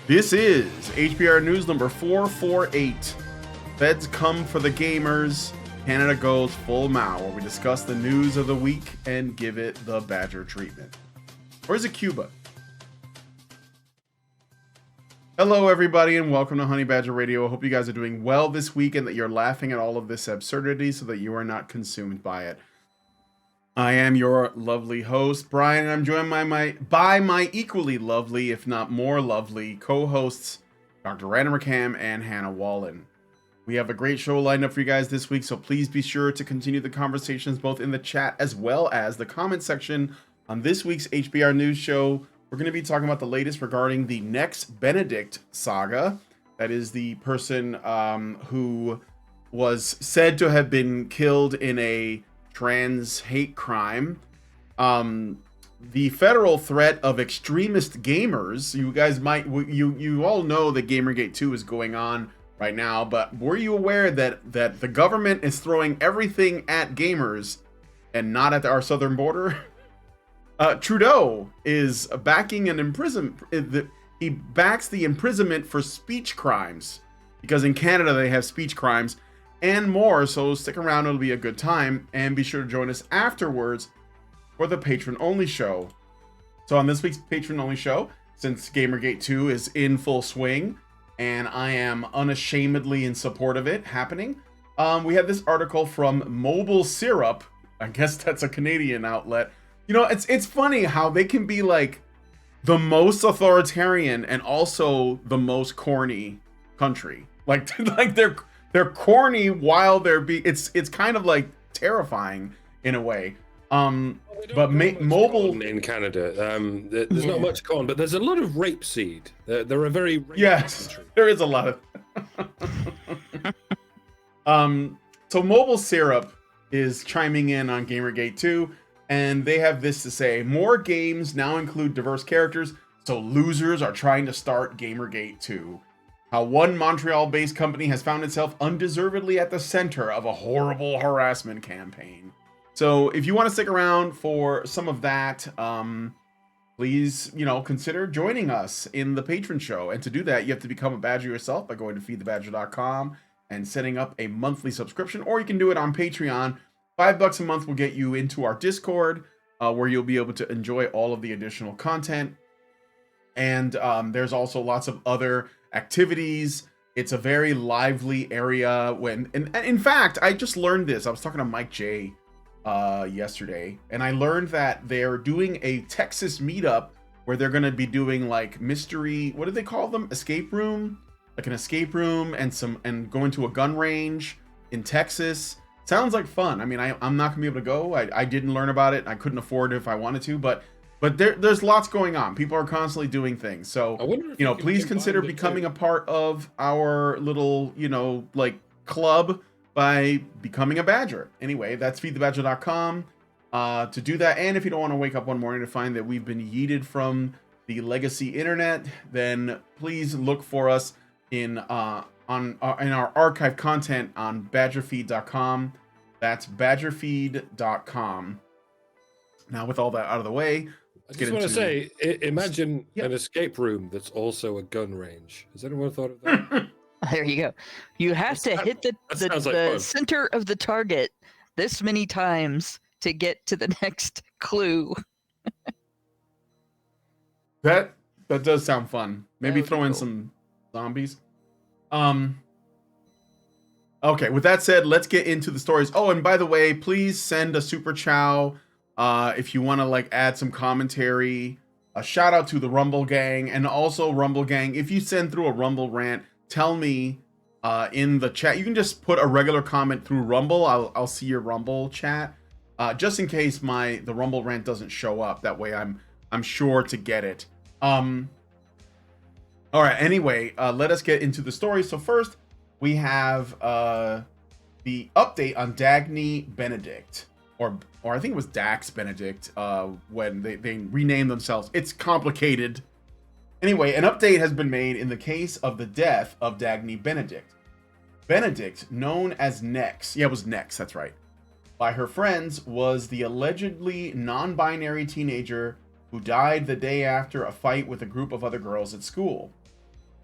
This is HBR News number 448. Feds come for the gamers. Canada goes full Mao, where we discuss the news of the week and give it the Badger treatment. Or is it Cuba? Hello, everybody, and welcome to Honey Badger Radio. I hope you guys are doing well this week and that you're laughing at all of this absurdity so that you are not consumed by it. I am your lovely host, Brian, and I'm joined by my equally lovely, if not more lovely, co-hosts, Dr. Random McCam and Hannah Wallen. We have a great show lined up for you guys this week, so please be sure to continue the conversations both in the chat as well as the comment section. On this week's HBR News show, we're going to be talking about the latest regarding the Nex Benedict saga. That is the person who was said to have been killed in a trans hate crime. The federal threat of extremist gamers. You guys you all know that Gamergate 2 is going on right now, but were you aware that the government is throwing everything at gamers and not at our southern border? Trudeau is backing an imprisonment. He backs the imprisonment for speech crimes because in Canada they have speech crimes and more. So stick around; it'll be a good time, and be sure to join us afterwards for the patron-only show. So on this week's patron-only show, since Gamergate 2 is in full swing, and I am unashamedly in support of it happening, we have this article from Mobile Syrup. I guess that's a Canadian outlet. You know, it's funny how they can be like the most authoritarian and also the most corny country. Like they're corny while they're it's kind of like terrifying in a way. But mobile in Canada, there's not much corn, but there's a lot of rapeseed. They're a very country. There is a lot of. So Mobile Syrup is chiming in on Gamergate 2. And they have this to say: more games now include diverse characters, so losers are trying to start Gamergate 2. How one Montreal-based company has found itself undeservedly at the center of a horrible harassment campaign. So if you want to stick around for some of that, please, consider joining us in the patron show. And to do that, you have to become a Badger yourself by going to feedthebadger.com and setting up a monthly subscription, or you can do it on Patreon. $5 a month will get you into our Discord, where you'll be able to enjoy all of the additional content. And there's also lots of other activities. It's a very lively area. And in fact, I just learned this. I was talking to Mike J yesterday, and I learned that they're doing a Texas meetup where they're going to be doing like mystery. What do they call them? Escape room, like an escape room, and going to a gun range in Texas. Sounds like fun. I mean, I'm not gonna be able to go. I didn't learn about it. I couldn't afford it if I wanted to, but there's lots going on. People are constantly doing things. So, please consider becoming a part of our little, club by becoming a Badger. Anyway, that's feedthebadger.com to do that. And if you don't want to wake up one morning to find that we've been yeeted from the legacy internet, then please look for us in our archive content on badgerfeed.com. That's badgerfeed.com. Now, with all that out of the way, I just want to say, imagine an escape room that's also a gun range. Has anyone thought of that? There you go. You have to hit the center of the target this many times to get to the next clue. That does sound fun. Maybe throw in some zombies. Okay, with that said, let's get into the stories. Oh, and by the way, please send a super chow if you want to add some commentary. A shout out to the Rumble Gang, and also Rumble Gang, if you send through a Rumble rant, tell me in the chat. You can just put a regular comment through Rumble. I'll see your Rumble chat, just in case the Rumble rant doesn't show up. That way I'm sure to get it. All right. Anyway, let us get into the story. So first, we have the update on Dax Benedict, or I think it was Dax Benedict, when they renamed themselves. It's complicated. Anyway, an update has been made in the case of the death of Dax Benedict. Benedict, known as Nex, it was Nex, that's right, by her friends, was the allegedly non-binary teenager who died the day after a fight with a group of other girls at school.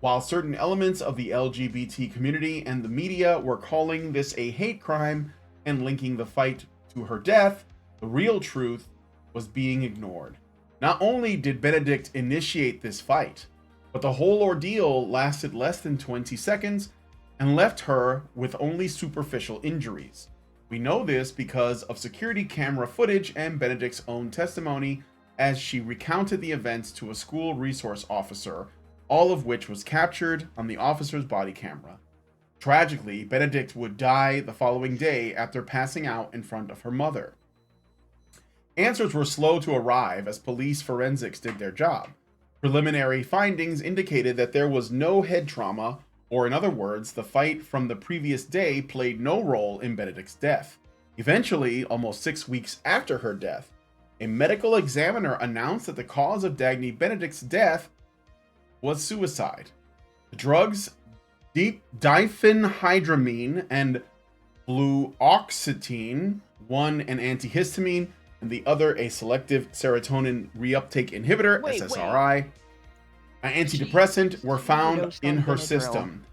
While certain elements of the LGBT community and the media were calling this a hate crime and linking the fight to her death, the real truth was being ignored. Not only did Benedict initiate this fight, but the whole ordeal lasted less than 20 seconds and left her with only superficial injuries. We know this because of security camera footage and Benedict's own testimony as she recounted the events to a school resource officer, all of which was captured on the officer's body camera. Tragically, Benedict would die the following day after passing out in front of her mother. Answers were slow to arrive as police forensics did their job. Preliminary findings indicated that there was no head trauma, or in other words, the fight from the previous day played no role in Benedict's death. Eventually, almost 6 weeks after her death, a medical examiner announced that the cause of Dagny Benedict's death was suicide. The drugs diphenhydramine and fluoxetine, one an antihistamine and the other a selective serotonin reuptake inhibitor, SSRI, an antidepressant, were found in her system.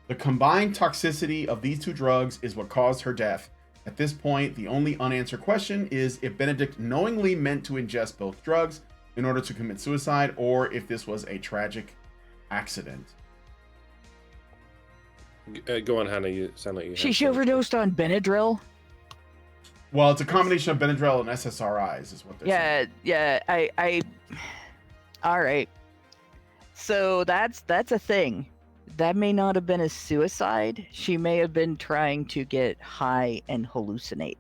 The combined toxicity of these two drugs is what caused her death. At this point, the only unanswered question is if Benedict knowingly meant to ingest both drugs in order to commit suicide, or if this was a tragic accident. Go on, Hannah. You sound like you. She overdosed on Benadryl. Well, it's a combination of Benadryl and SSRIs, is what they're saying. Yeah. All right. So that's a thing. That may not have been a suicide. She may have been trying to get high and hallucinate.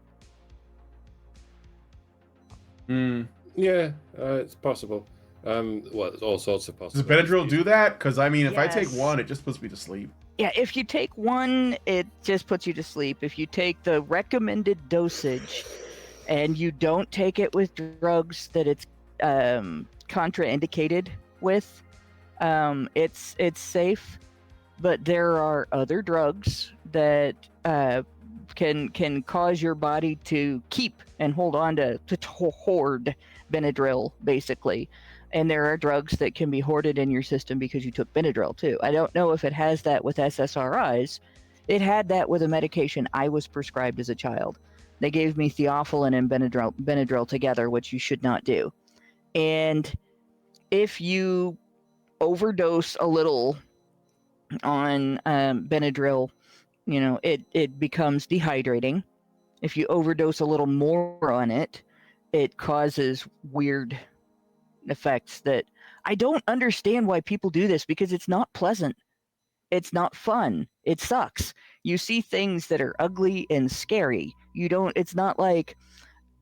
Yeah, it's possible. Well, there's all sorts of Does possibilities. Benadryl do that? Because I mean, if I take Yes. one, it just puts me to sleep. Yeah, if you take one, it just puts you to sleep. If you take the recommended dosage and you don't take it with drugs that it's contraindicated with, it's safe. But there are other drugs that can cause your body to keep and hold on to hoard Benadryl, basically. And there are drugs that can be hoarded in your system because you took Benadryl too. I don't know if it has that with SSRIs. It had that with a medication I was prescribed as a child. They gave me theophylline and Benadryl together, which you should not do. And if you overdose a little on Benadryl, it becomes dehydrating. If you overdose a little more on it, it causes weird effects that I don't understand why people do this, because it's not pleasant. It's not fun. It sucks. You see things that are ugly and scary. It's not like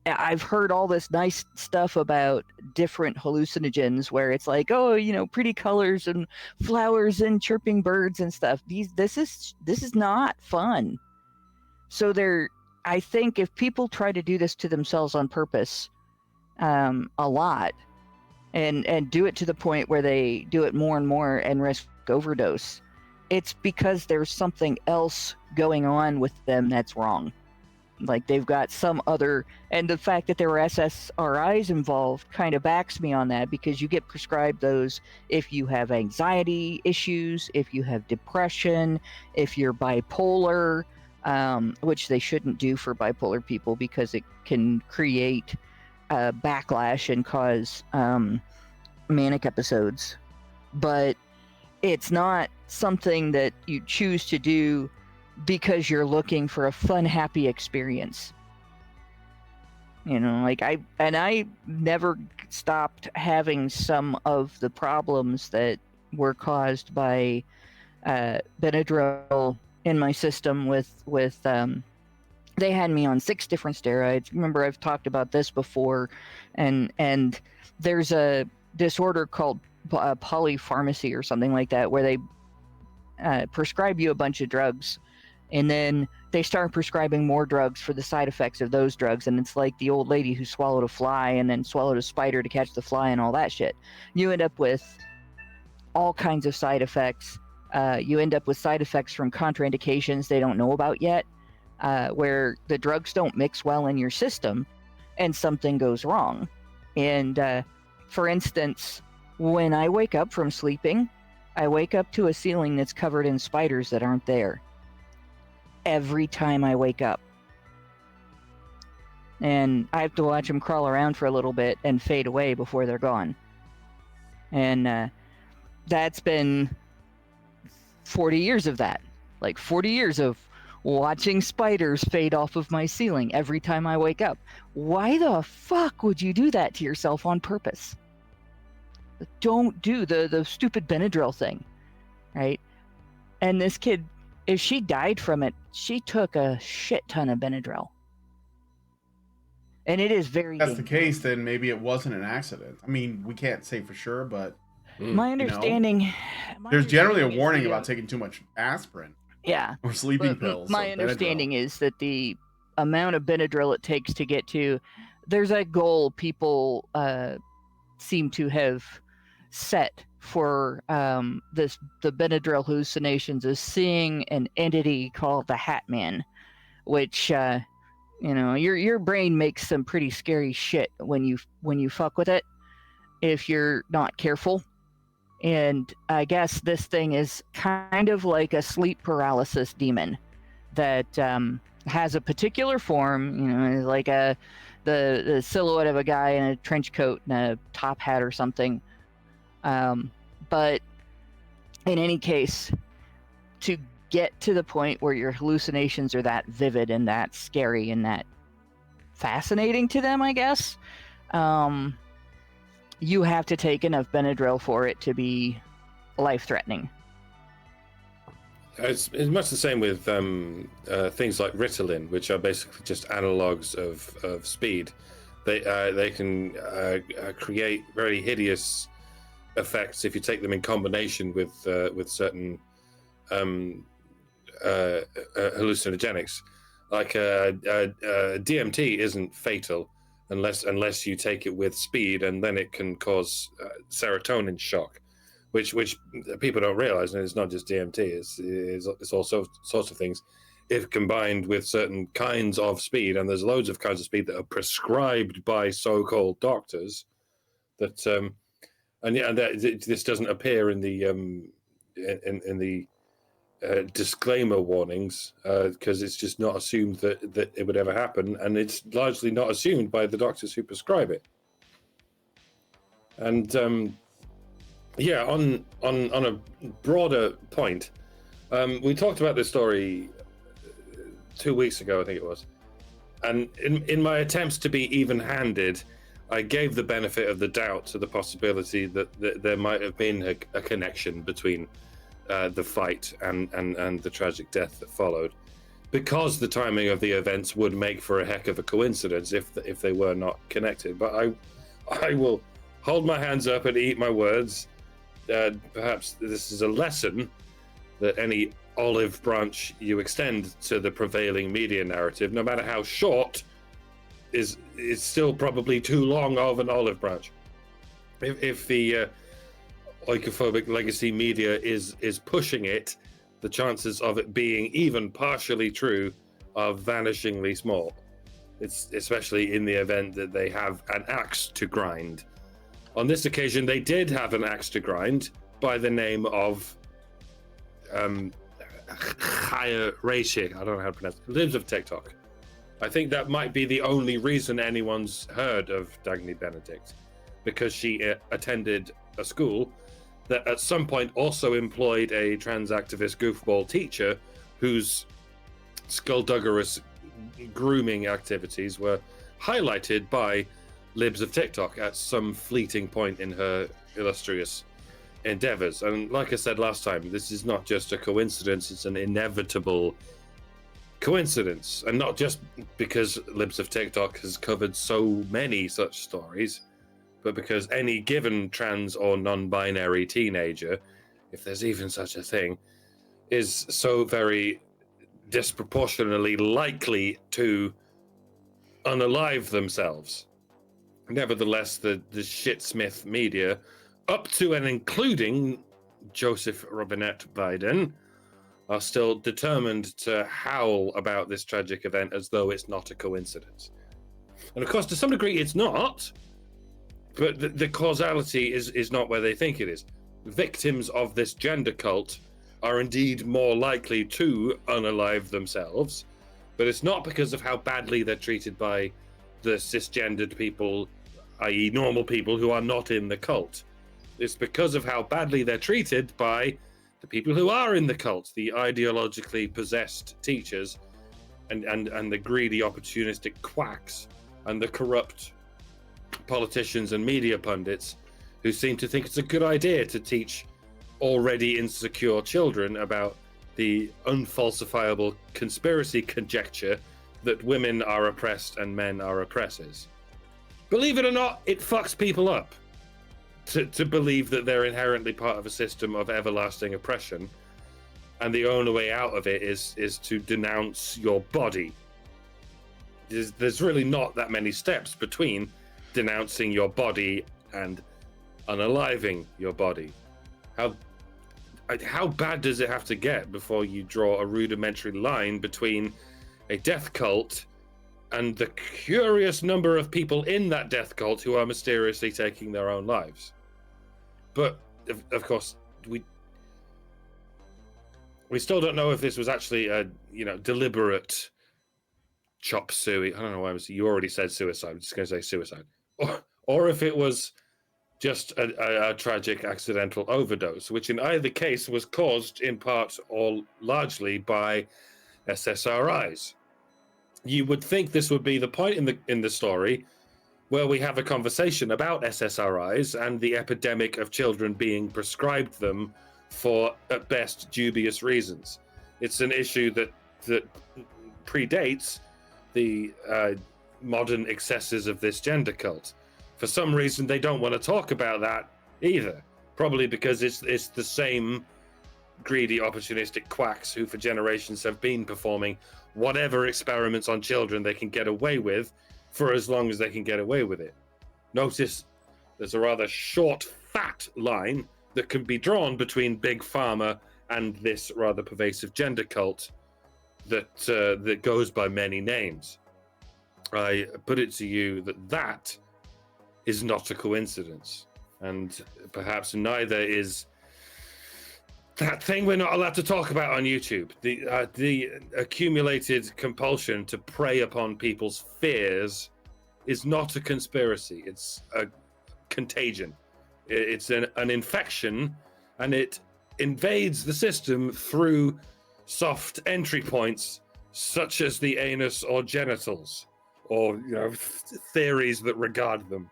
I've heard all this nice stuff about different hallucinogens where it's like, oh, pretty colors and flowers and chirping birds and stuff. This is not fun. So I think if people try to do this to themselves on purpose, a lot, and do it to the point where they do it more and more and risk overdose, it's because there's something else going on with them that's wrong. Like they've got some other, and the fact that there were SSRIs involved kind of backs me on that, because you get prescribed those if you have anxiety issues, if you have depression, if you're bipolar, which they shouldn't do for bipolar people because it can create backlash and cause manic episodes. But it's not something that you choose to do because you're looking for a fun, happy experience. I never stopped having some of the problems that were caused by Benadryl in my system with they had me on 6 different steroids. Remember, I've talked about this before, and there's a disorder called polypharmacy or something like that, where they prescribe you a bunch of drugs, and then they start prescribing more drugs for the side effects of those drugs. And it's like the old lady who swallowed a fly and then swallowed a spider to catch the fly and all that shit. You end up with all kinds of side effects. You end up with side effects from contraindications they don't know about yet, where the drugs don't mix well in your system and something goes wrong. And for instance, when I wake up from sleeping, I wake up to a ceiling that's covered in spiders that aren't there. Every time I wake up. And I have to watch them crawl around for a little bit and fade away before they're gone. And that's been 40 years of that. Like 40 years of watching spiders fade off of my ceiling every time I wake up. Why the fuck would you do that to yourself on purpose? Don't do the stupid Benadryl thing, right? And this kid, if she died from it, she took a shit ton of Benadryl. And it is very If that's dangerous. the case, then maybe it wasn't an accident. I mean, we can't say for sure, but My understanding... there's generally a warning about taking too much aspirin. Yeah. Or sleeping But pills. my or understanding Benadryl. is that the amount of Benadryl it takes to get to... There's a goal people seem to have set for the Benadryl hallucinations is seeing an entity called the Hat Man, which your brain makes some pretty scary shit when you fuck with it if you're not careful. And I guess this thing is kind of like a sleep paralysis demon that has a particular form, like the silhouette of a guy in a trench coat and a top hat or something. But in any case, to get to the point where your hallucinations are that vivid and that scary and that fascinating to them, I guess, you have to take enough Benadryl for it to be life-threatening. It's much the same with things like Ritalin, which are basically just analogs of speed. They can create very hideous effects if you take them in combination with certain hallucinogenics. Like DMT isn't fatal unless you take it with speed, and then it can cause serotonin shock, which people don't realize. And it's not just DMT; it's also sorts of things. If combined with certain kinds of speed, and there's loads of kinds of speed that are prescribed by so-called doctors, that this doesn't appear in the disclaimer warnings because it's just not assumed that it would ever happen, and it's largely not assumed by the doctors who prescribe it. And on a broader point, we talked about this story 2 weeks ago, I think it was, and in my attempts to be even-handed, I gave the benefit of the doubt to the possibility that there might have been a connection between the fight and the tragic death that followed, because the timing of the events would make for a heck of a coincidence if they were not connected. But I will hold my hands up and eat my words. Perhaps this is a lesson that any olive branch you extend to the prevailing media narrative, no matter how short, is still probably too long of an olive branch. If the oikophobic legacy media is pushing it, the chances of it being even partially true are vanishingly small. It's especially in the event that they have an axe to grind. On this occasion, they did have an axe to grind by the name of Chaya Reishi. I don't know how to pronounce it. Lives of TikTok. I think that might be the only reason anyone's heard of Dagny Benedict, because she attended a school that at some point also employed a trans activist goofball teacher whose skullduggerous grooming activities were highlighted by Libs of TikTok at some fleeting point in her illustrious endeavors. And like I said last time, this is not just a coincidence, it's an inevitable coincidence. And not just because Libs of TikTok has covered so many such stories, but because any given trans or non-binary teenager, if there's even such a thing, is so very disproportionately likely to unalive themselves. Nevertheless, the shitsmith media, up to and including Joseph Robinette Biden, are still determined to howl about this tragic event as though it's not a coincidence. And of course, to some degree, it's not. But the causality is not where they think it is. victims of this gender cult are indeed more likely to unalive themselves, but it's not because of how badly they're treated by the cisgendered people, i.e. normal people who are not in the cult. It's because of how badly they're treated by the people who are in the cult, the ideologically possessed teachers and the greedy opportunistic quacks and the corrupt politicians and media pundits who seem to think it's a good idea to teach already insecure children about the unfalsifiable conspiracy conjecture that women are oppressed and men are oppressors. Believe it or not, it fucks people up to believe that they're inherently part of a system of everlasting oppression, and the only way out of it is to denounce your body. There's really not that many steps between denouncing your body and unaliving your body. How bad does it have to get before you draw a rudimentary line between a death cult and the curious number of people in that death cult who are mysteriously taking their own lives? But of course, we still don't know if this was actually a deliberate chop suey. I don't know why you already said suicide. I'm just going to say suicide, or if it was just a tragic accidental overdose, which in either case was caused in part or largely by SSRIs. You would think this would be the point in the story where we have a conversation about SSRIs and the epidemic of children being prescribed them for, at best, dubious reasons. It's an issue that predates the modern excesses of this gender cult. For some reason, they don't want to talk about that either. Probably because it's the same greedy, opportunistic quacks who for generations have been performing whatever experiments on children they can get away with for as long as they can get away with it. Notice there's a rather short, fat line that can be drawn between Big Pharma and this rather pervasive gender cult that goes by many names. I put it to you that is not a coincidence, and perhaps neither is that thing we're not allowed to talk about on YouTube. The accumulated compulsion to prey upon people's fears is not a conspiracy. It's a contagion. It's an infection, and it invades the system through soft entry points such as the anus or genitals, or theories that regard them.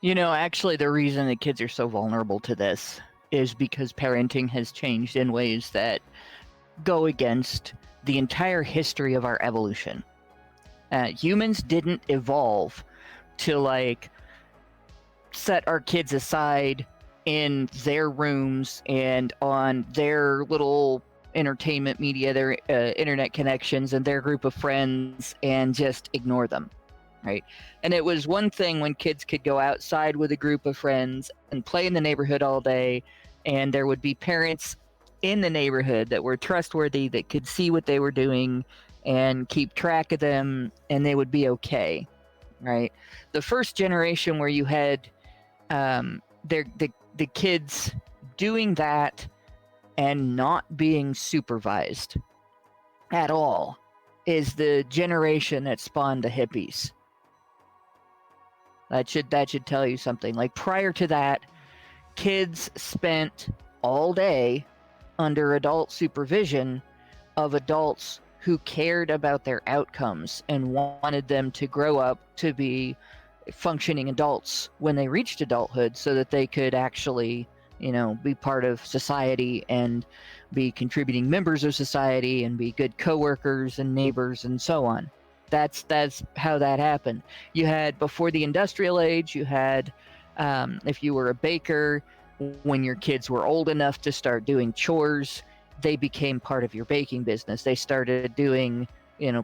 Actually, the reason that kids are so vulnerable to this is because parenting has changed in ways that go against the entire history of our evolution. Humans didn't evolve to set our kids aside in their rooms and on their little entertainment media, their internet connections and their group of friends, and just ignore them, right? And it was one thing when kids could go outside with a group of friends and play in the neighborhood all day, and there would be parents in the neighborhood that were trustworthy, that could see what they were doing and keep track of them, and they would be okay, right? The first generation where you had the kids doing that and not being supervised at all is the generation that spawned the hippies. That should tell you something. Prior to that, kids spent all day under adult supervision of adults who cared about their outcomes and wanted them to grow up to be functioning adults when they reached adulthood, so that they could actually be part of society and be contributing members of society and be good coworkers and neighbors and so on. That's how that happened. You had, before the industrial age, you had if you were a baker, when your kids were old enough to start doing chores, they became part of your baking business. They started doing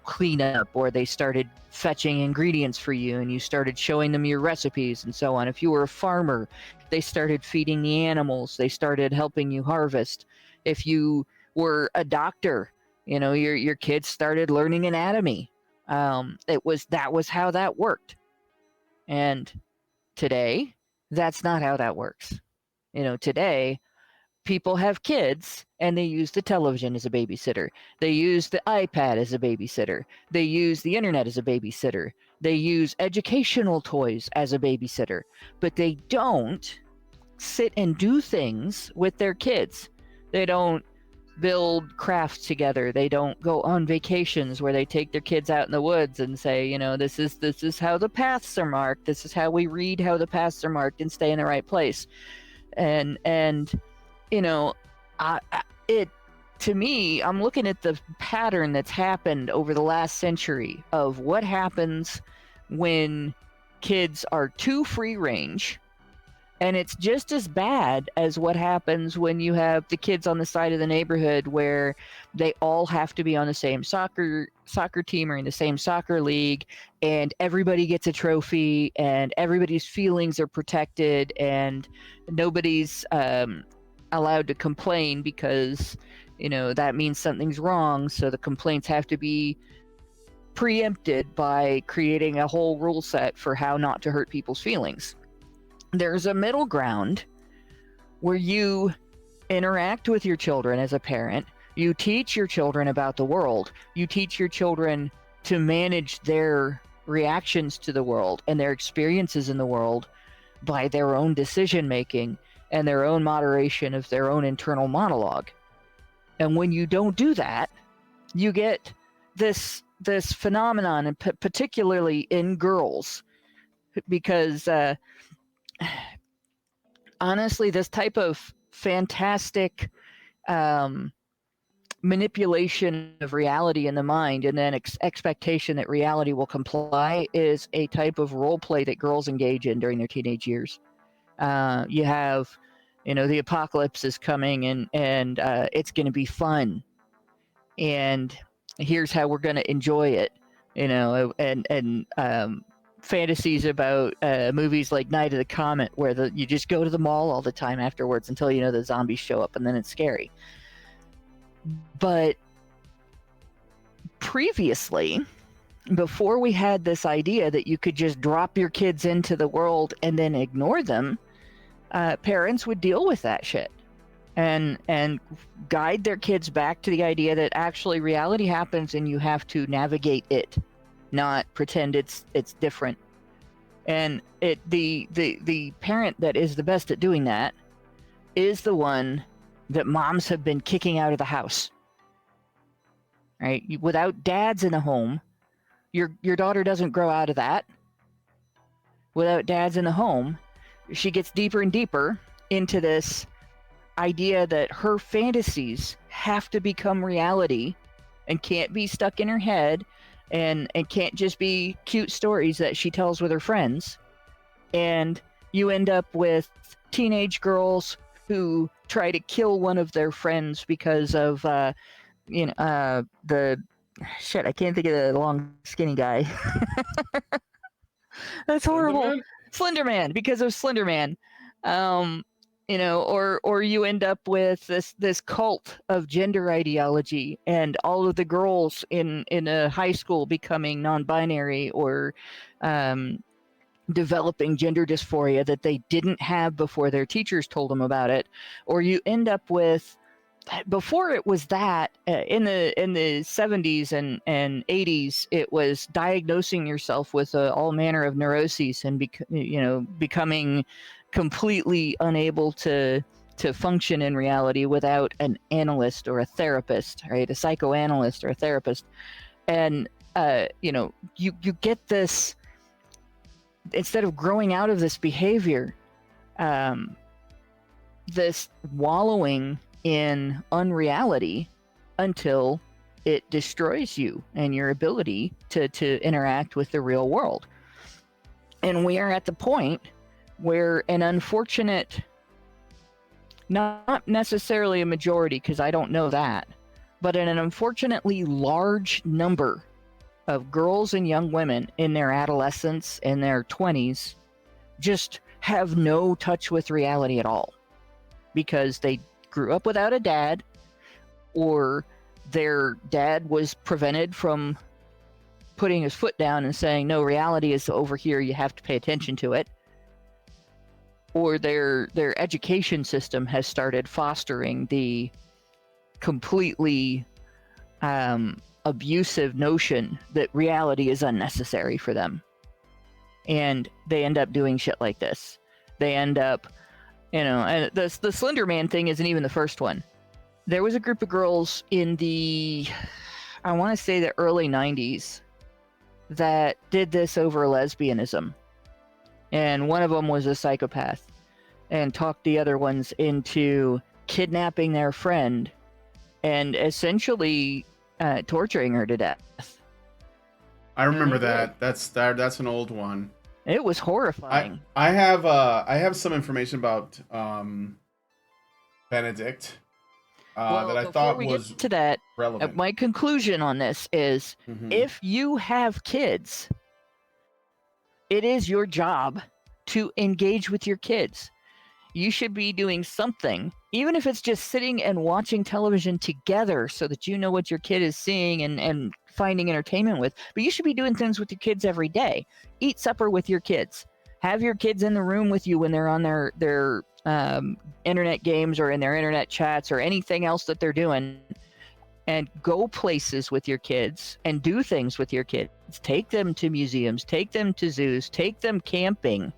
cleanup, or they started fetching ingredients for you, and you started showing them your recipes and so on. If you were a farmer, they started feeding the animals. They started helping you harvest. If you were a doctor, your kids started learning anatomy. That was how that worked. And today, that's not how that works. today, people have kids and they use the television as a babysitter. They use the iPad as a babysitter. They use the internet as a babysitter. They use educational toys as a babysitter, but they don't sit and do things with their kids. They don't build crafts together. They don't go on vacations where they take their kids out in the woods and say, this is how the paths are marked. This is how we read how the paths are marked and stay in the right place. And to me, I'm looking at the pattern that's happened over the last century of what happens when kids are too free range. And it's just as bad as what happens when you have the kids on the side of the neighborhood where they all have to be on the same soccer team or in the same soccer league, and everybody gets a trophy and everybody's feelings are protected and nobody's allowed to complain because, that means something's wrong. So the complaints have to be preempted by creating a whole rule set for how not to hurt people's feelings. There's a middle ground where you interact with your children as a parent. You teach your children about the world. You teach your children to manage their reactions to the world and their experiences in the world by their own decision making and their own moderation of their own internal monologue. And when you don't do that, you get this phenomenon, and particularly in girls, because honestly, this type of fantastic manipulation of reality in the mind and then expectation that reality will comply is a type of role play that girls engage in during their teenage years. You have, the apocalypse is coming and it's going to be fun. And here's how we're going to enjoy it, and fantasies about movies like Night of the Comet, where you just go to the mall all the time afterwards until the zombies show up, and then it's scary. But previously, before we had this idea that you could just drop your kids into the world and then ignore them, parents would deal with that shit and guide their kids back to the idea that actually reality happens and you have to navigate it, not pretend it's different. And the parent that is the best at doing that is the one that moms have been kicking out of the house. Right? Without dads in the home, your daughter doesn't grow out of that. Without dads in the home, she gets deeper and deeper into this idea that her fantasies have to become reality and can't be stuck in her head and can't just be cute stories that she tells with her friends. And you end up with teenage girls who try to kill one of their friends because of the shit, I can't think of the long skinny guy. That's horrible. Slender Man, because of Slender Man. Or you end up with this cult of gender ideology and all of the girls in a high school becoming non-binary or developing gender dysphoria that they didn't have before their teachers told them about it. Or you end up with, before it was that, in the 70s and 80s, it was diagnosing yourself with all manner of neuroses and becoming completely unable to function in reality without an analyst or a therapist, right? A psychoanalyst or a therapist. And you get this, instead of growing out of this behavior, this wallowing in unreality until it destroys you and your ability to interact with the real world. And we are at the point where an unfortunate, not necessarily a majority, because I don't know that, but an unfortunately large number of girls and young women in their adolescence, in their 20s, just have no touch with reality at all because they grew up without a dad, or their dad was prevented from putting his foot down and saying, no, reality is over here, you have to pay attention to it. or their education system has started fostering the completely abusive notion that reality is unnecessary for them. And they end up doing shit like this. They end up, and the Slender Man thing isn't even the first one. There was a group of girls in I want to say the early 90s that did this over lesbianism. And one of them was a psychopath and talked the other ones into kidnapping their friend and essentially torturing her to death. I remember that. That's an old one. It was horrifying. I have some information about Benedict that I thought was to that, relevant. My conclusion on this is if you have kids, it is your job to engage with your kids. You should be doing something, even if it's just sitting and watching television together so that you know what your kid is seeing and finding entertainment with. But you should be doing things with your kids every day. Eat supper with your kids. Have your kids in the room with you when they're on their internet games or in their internet chats or anything else that they're doing. And go places with your kids and do things with your kids. Take them to museums, take them to zoos, take them camping.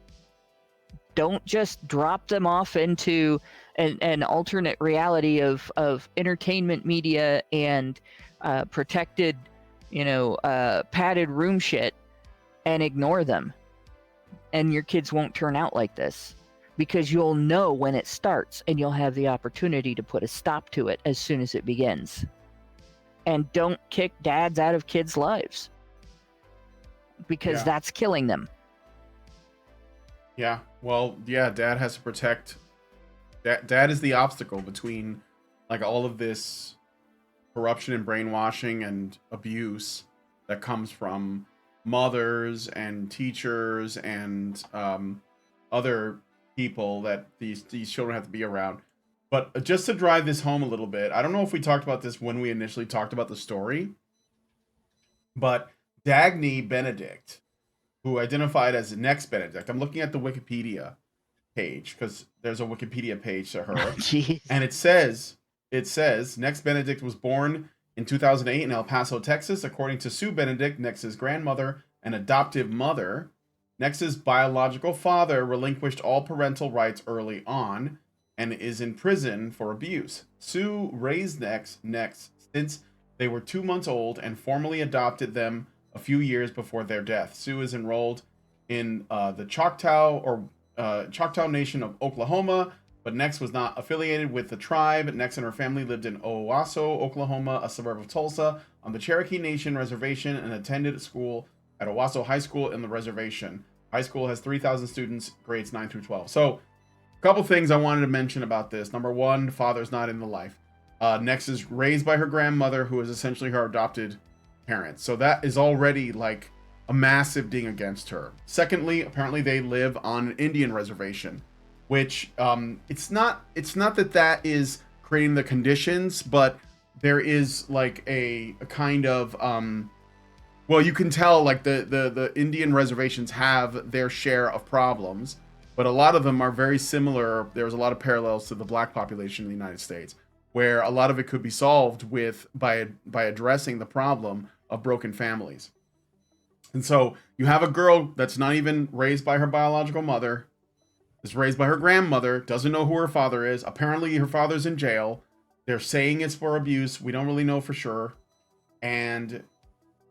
Don't just drop them off into an alternate reality of entertainment media and protected, padded room shit and ignore them. And your kids won't turn out like this because you'll know when it starts and you'll have the opportunity to put a stop to it as soon as it begins. And don't kick dads out of kids' lives because that's killing them. Yeah. Well, yeah, dad has to protect. Dad is the obstacle between like all of this corruption and brainwashing and abuse that comes from mothers and teachers and other people that these children have to be around. But just to drive this home a little bit, I don't know if we talked about this when we initially talked about the story, but Dax Benedict, who identified as Next Benedict, I'm looking at the Wikipedia page because there's a Wikipedia page to her, and it says Next Benedict was born in 2008 in El Paso, Texas. According to Sue Benedict, Nex's grandmother and adoptive mother, Nex's biological father relinquished all parental rights early on and is in prison for abuse. Sue raised Nex since they were 2 months old and formally adopted them a few years before their death. Sue is enrolled in the Choctaw Nation of Oklahoma, but Nex was not affiliated with the tribe. Nex and her family lived in Owasso, Oklahoma, a suburb of Tulsa, on the Cherokee Nation reservation, and attended school at Owasso High School in the reservation. High school has 3,000 students, grades 9 through 12. So, a couple things I wanted to mention about this. Number one, the father's not in the life. Nex is raised by her grandmother, who is essentially her adopted parents. So that is already like a massive ding against her. Secondly, apparently they live on an Indian reservation, which it's not that is creating the conditions, but there is like a kind of well, you can tell like the Indian reservations have their share of problems, but a lot of them are very similar. There's a lot of parallels to the black population in the United States, where a lot of it could be solved by addressing the problem of broken families. And so you have a girl that's not even raised by her biological mother, is raised by her grandmother, doesn't know who her father is. Apparently her father's in jail. They're saying it's for abuse. We don't really know for sure. And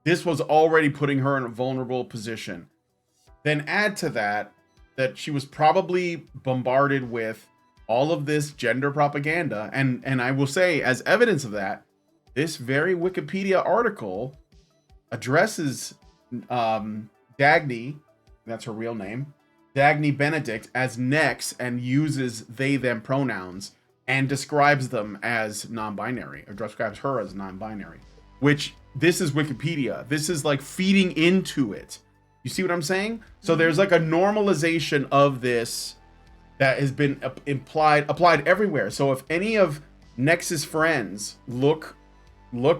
this was already putting her in a vulnerable position. Then add to that she was probably bombarded with all of this gender propaganda. And I will say, as evidence of that, this very Wikipedia article addresses Dax, that's her real name, Dax Benedict, as Nex and uses they, them pronouns and describes them as non-binary, or describes her as non-binary, which this is Wikipedia. This is like feeding into it. You see what I'm saying? So there's like a normalization of this that has been applied everywhere. So if any of Nex's friends look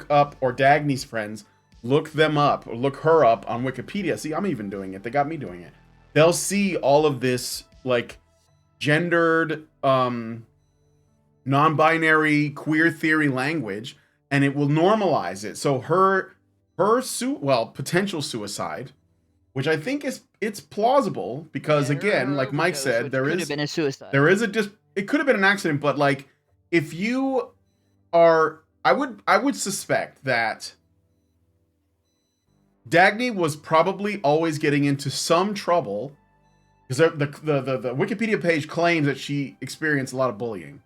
up, or Dagny's friends look them up, or look her up on Wikipedia. See, I'm even doing it. They got me doing it. They'll see all of this like gendered, non-binary, queer theory language, and it will normalize it. So her potential suicide, which I think it's plausible because, Yeah, again, her like Mike overdose, said, which could have been a suicide. it could have been an accident, but like if you are, I would suspect that Dagny was probably always getting into some trouble because the Wikipedia page claims that she experienced a lot of bullying.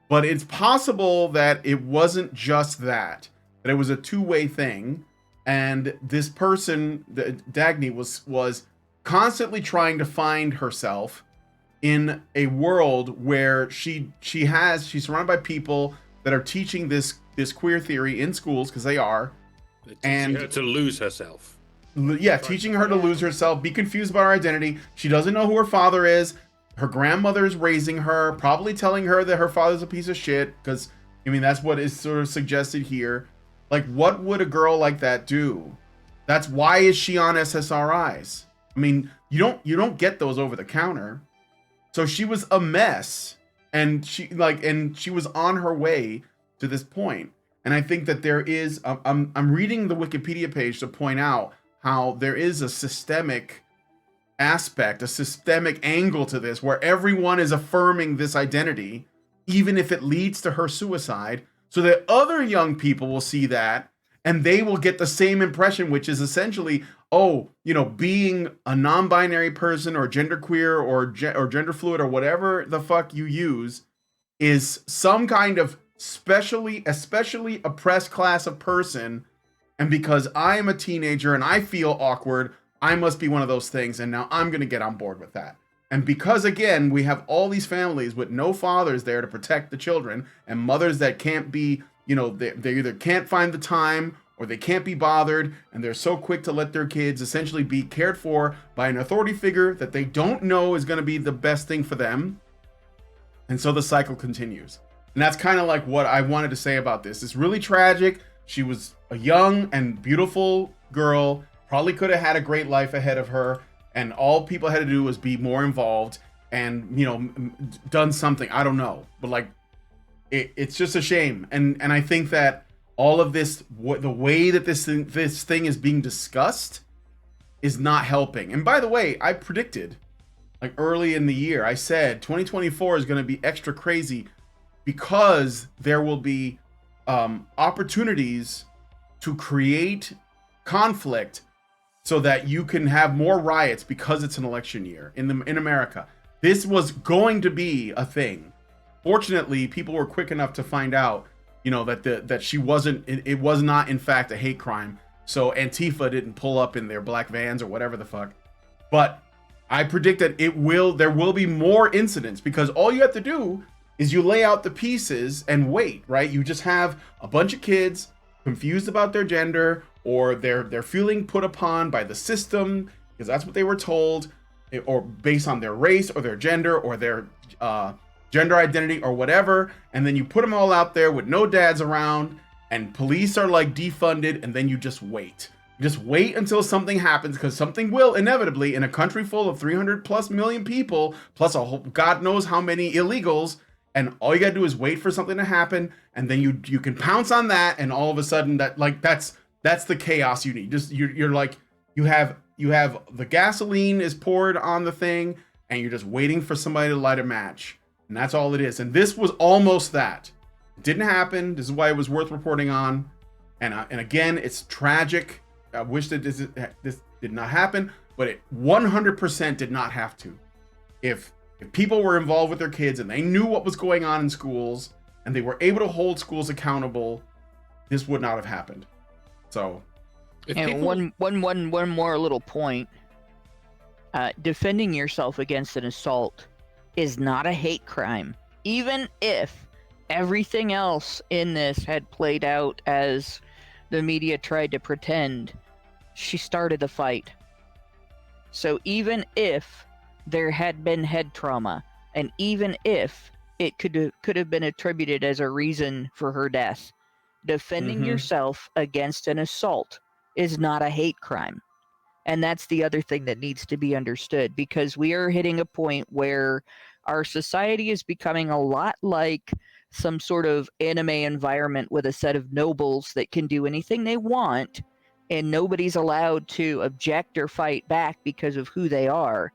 But it's possible that it wasn't just that it was a two-way thing, and this person, Dagny, was constantly trying to find herself in a world where she's surrounded by people that are teaching this queer theory in schools, because they are, and her to lose herself. Yeah, teaching her to lose herself, be confused about her identity. She doesn't know who her father is. Her grandmother is raising her, probably telling her that her father's a piece of shit, because, I mean, that's what is sort of suggested here. Like, what would a girl like that do? That's why is she on SSRIs? I mean, you don't get those over the counter. So she was a mess, and she was on her way to this point. And I think that there is, I'm reading the Wikipedia page to point out how there is a systemic aspect, a systemic angle to this, where everyone is affirming this identity, even if it leads to her suicide, so that other young people will see that and they will get the same impression, which is essentially, oh, being a non-binary person or genderqueer or gender fluid or whatever the fuck you use is some kind of especially oppressed class of person. And because I am a teenager and I feel awkward, I must be one of those things, and now I'm going to get on board with that. And because, again, we have all these families with no fathers there to protect the children, and mothers that can't be, they either can't find the time or they can't be bothered, and they're so quick to let their kids essentially be cared for by an authority figure that they don't know is going to be the best thing for them. And so the cycle continues. And that's kind of like what I wanted to say about this. It's really tragic. She was a young and beautiful girl, probably could have had a great life ahead of her, and all people had to do was be more involved and, done something. I don't know, but like, it's just a shame. And I think that all of this, the way that this thing is being discussed is not helping. And by the way, I predicted, like early in the year, I said 2024 is going to be extra crazy because there will be opportunities to create conflict so that you can have more riots because it's an election year in America. This was going to be a thing. Fortunately, people were quick enough to find out, that she wasn't. It was not, in fact, a hate crime. So Antifa didn't pull up in their black vans or whatever the fuck. But I predict that there will be more incidents, because all you have to do is you lay out the pieces and wait, right? You just have a bunch of kids confused about their gender, or they're feeling put upon by the system because that's what they were told, or based on their race or their gender or their gender identity or whatever. And then you put them all out there with no dads around, and police are like defunded, and then you just wait. Just wait until something happens, because something will inevitably, in a country full of 300 plus million people, plus a whole God knows how many illegals. And all you gotta do is wait for something to happen, and then you can pounce on that, and all of a sudden that's the chaos you need. Just you're like, you have the gasoline is poured on the thing, and you're just waiting for somebody to light a match, and that's all it is. And this was almost that. It didn't happen. This is why it was worth reporting on. And again, it's tragic. I wish that this did not happen, but it 100% did not have to. If people were involved with their kids and they knew what was going on in schools and they were able to hold schools accountable, this would not have happened. So, and one more little point. Defending yourself against an assault is not a hate crime, even if everything else in this had played out as the media tried to pretend. She started the fight. So even if there had been head trauma, and even if it could have been attributed as a reason for her death, defending yourself against an assault is not a hate crime. And that's the other thing that needs to be understood, because we are hitting a point where Our society is becoming a lot like some sort of anime environment with a set of nobles that can do anything they want, and nobody's allowed to object or fight back because of who they are.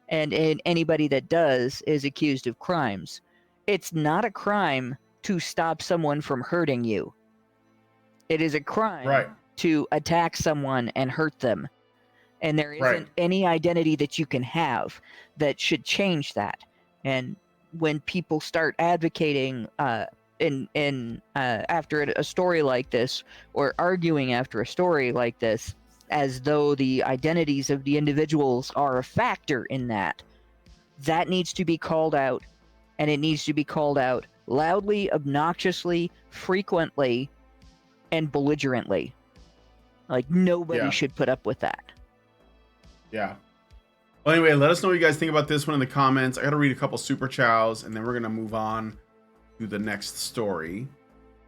And anybody that does is accused of crimes. It's not a crime to stop someone from hurting you. It is a crime Right. to attack someone and hurt them. And there isn't Right. any identity that you can have that should change that. And when people start advocating after a story like this, or arguing after a story like this, as though the identities of the individuals are a factor in that, that needs to be called out, and it needs to be called out loudly, obnoxiously, frequently, and belligerently. Like, nobody Yeah. should put up with that. Yeah. Well, anyway, let us know what you guys think about this one in the comments. I got to read a couple super chows, and then we're going to move on to the next story.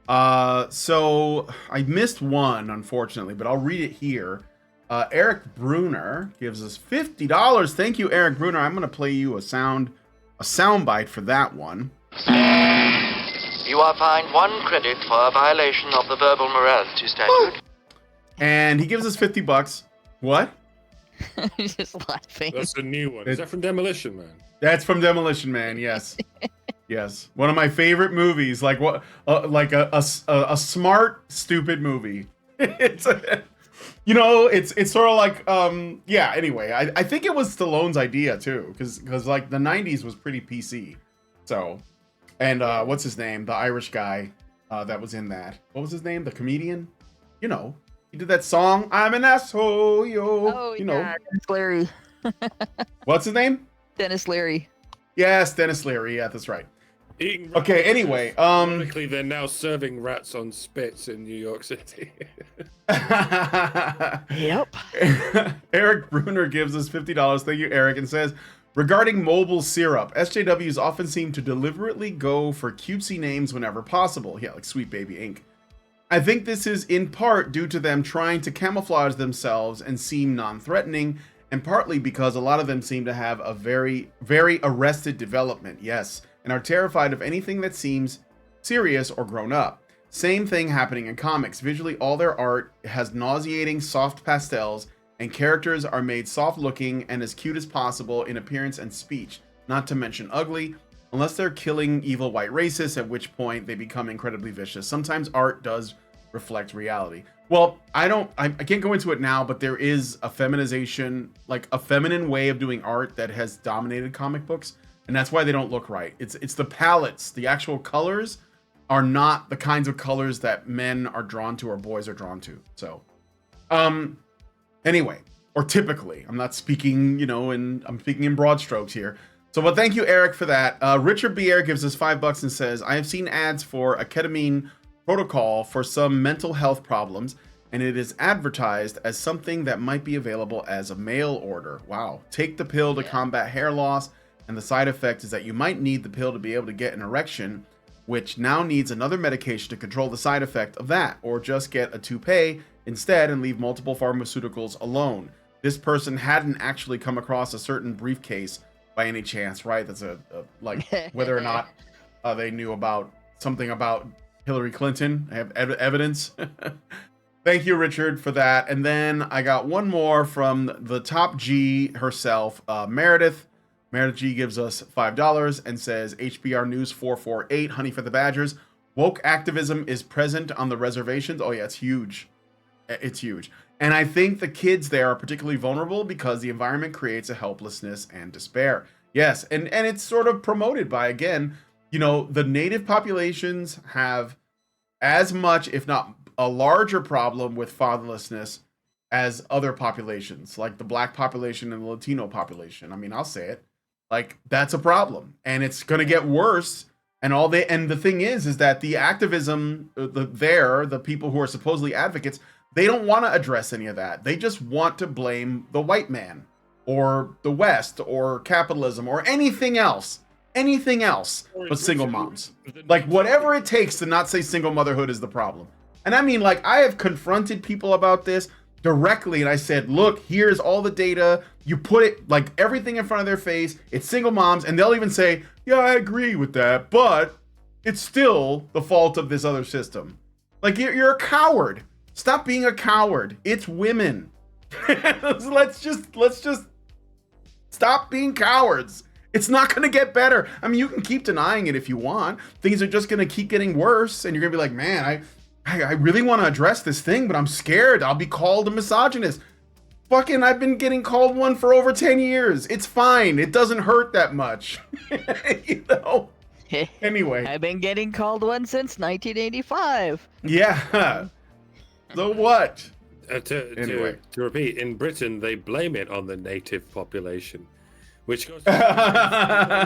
So I missed one, unfortunately, but I'll read it here. Eric Bruner gives us $50. Thank you, Eric Bruner. I'm going to play you a sound bite for that one. You are fined 1 credit for a violation of the verbal morality statute. And he gives us $50. What? Just laughing. That's a new one. Is that from Demolition Man? That's from Demolition Man. Yes. Yes. One of my favorite movies. Like what? Like a smart, stupid movie. It's it's sort of like yeah. Anyway, I think it was Stallone's idea too, because like the '90s was pretty PC. So, and what's his name? The Irish guy that was in that. What was his name? The comedian. You know. He did that song, I'm an asshole, yo. Oh, you yeah, know. Dennis Leary. What's his name? Dennis Leary. Yes, Dennis Leary. Yeah, that's right. Eating Okay, rats. anyway. Ironically, they're now serving rats on spits in New York City. Yep. Eric Bruner gives us $50. Thank you, Eric, and says, regarding mobile syrup, SJWs often seem to deliberately go for cutesy names whenever possible. Yeah, like Sweet Baby Inc. I think this is in part due to them trying to camouflage themselves and seem non-threatening, and partly because a lot of them seem to have a very, very arrested development, yes, and are terrified of anything that seems serious or grown up. Same thing happening in comics. Visually, all their art has nauseating soft pastels, and characters are made soft-looking and as cute as possible in appearance and speech, not to mention ugly, unless they're killing evil white racists, at which point they become incredibly vicious. Sometimes art does reflect reality. Well, I can't go into it now, but there is a feminization, like a feminine way of doing art that has dominated comic books, and that's why they don't look right. It's the palettes, the actual colors are not the kinds of colors that men are drawn to or boys are drawn to. So, anyway, or typically, I'm not speaking, I'm speaking in broad strokes here. So, well, thank you, Eric, for that. Richard Bier gives us $5 and says, I have seen ads for a ketamine protocol for some mental health problems, and it is advertised as something that might be available as a mail order. Wow. Take the pill to combat hair loss, and the side effect is that you might need the pill to be able to get an erection, which now needs another medication to control the side effect of that, or just get a toupee instead and leave multiple pharmaceuticals alone. This person hadn't actually come across a certain briefcase by any chance, right? That's like whether or not they knew about something about Hillary Clinton. I have evidence. Thank you, Richard, for that. And then I got one more from the top G herself, Meredith. Meredith G gives us $5 and says, HBR News 448, Honey for the Badgers. Woke activism is present on the reservations. Oh, yeah, it's huge. It's huge. And I think the kids there are particularly vulnerable because the environment creates a helplessness and despair. Yes, and it's sort of promoted by, again, the native populations have as much, if not a larger problem with fatherlessness as other populations, like the Black population and the Latino population. I mean, I'll say it. Like, that's a problem. And it's going to get worse. And the thing is that the activism, the people who are supposedly advocates, they don't want to address any of that. They just want to blame the white man or the West or capitalism or anything else but single moms. Like, whatever it takes to not say single motherhood is the problem. And I mean, like, I have confronted people about this. directly and I said, look, here's all the data. You put it like everything in front of their face. It's single moms. And they'll even say, yeah, I agree with that, but it's still the fault of this other system. Like, you're a coward. Stop being a coward. It's women. let's just stop being cowards. It's not going to get better. I mean, you can keep denying it if you want. Things are just going to keep getting worse. And you're going to be like, man, I really want to address this thing, but I'm scared. I'll be called a misogynist. Fucking, I've been getting called one for over 10 years. It's fine. It doesn't hurt that much. You know? Anyway. I've been getting called one since 1985. Yeah. So what? To repeat, in Britain, they blame it on the native population, which goes. They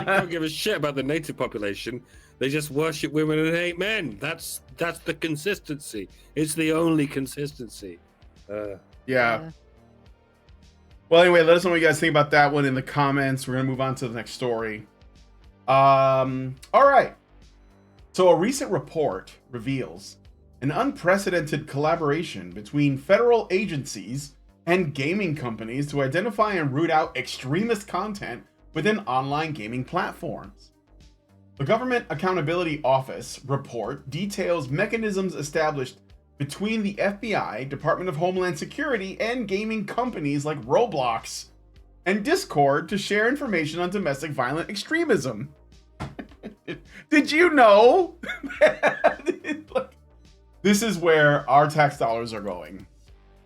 don't give a shit about the native population. They just worship women and hate men. That's the consistency. It's the only consistency. Yeah. Well, anyway, let us know what you guys think about that one in the comments. We're gonna move on to the next story. All right. So a recent report reveals an unprecedented collaboration between federal agencies and gaming companies to identify and root out extremist content within online gaming platforms. The Government Accountability Office report details mechanisms established between the FBI, Department of Homeland Security, and gaming companies like Roblox and Discord to share information on domestic violent extremism. Did you know? This is where our tax dollars are going.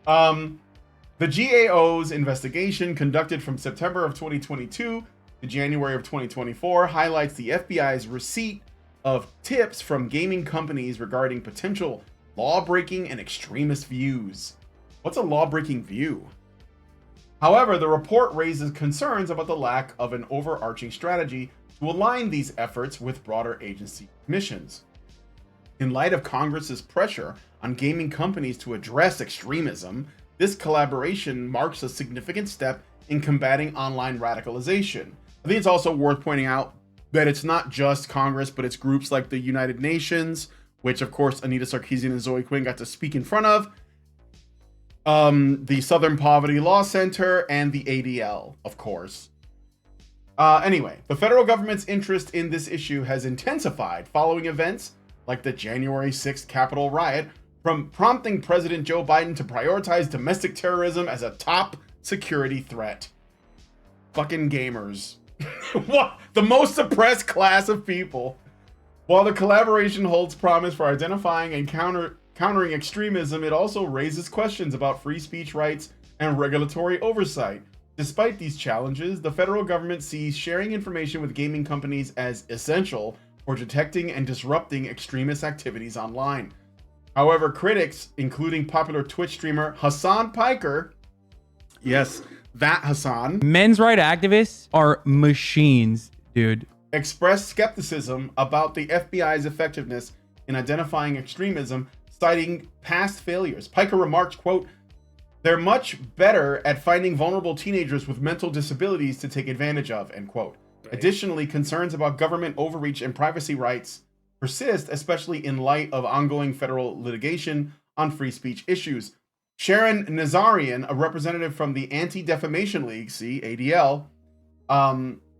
The GAO's investigation, conducted from September of 2022 to January of 2024, highlights the FBI's receipt of tips from gaming companies regarding potential law-breaking and extremist views. What's a law-breaking view? However, the report raises concerns about the lack of an overarching strategy to align these efforts with broader agency missions. In light of Congress's pressure on gaming companies to address extremism, this collaboration marks a significant step in combating online radicalization. I think it's also worth pointing out that it's not just Congress, but it's groups like the United Nations, which of course Anita Sarkeesian and Zoe Quinn got to speak in front of, the Southern Poverty Law Center, and the ADL, of course. Anyway, the federal government's interest in this issue has intensified following events like the January 6th Capitol riot, from prompting President Joe Biden to prioritize domestic terrorism as a top security threat. Fucking gamers. What? The most oppressed class of people. While the collaboration holds promise for identifying and countering extremism, it also raises questions about free speech rights and regulatory oversight. Despite these challenges, the federal government sees sharing information with gaming companies as essential for detecting and disrupting extremist activities online. However, critics, including popular Twitch streamer Hassan Piker, yes, that Hassan, men's rights activists are machines, dude, expressed skepticism about the FBI's effectiveness in identifying extremism, citing past failures. Piker remarked, quote, "They're much better at finding vulnerable teenagers with mental disabilities to take advantage of," end quote. Additionally, concerns about government overreach and privacy rights persist, especially in light of ongoing federal litigation on free speech issues. Sharon Nazarian, a representative from the Anti-Defamation League, ADL,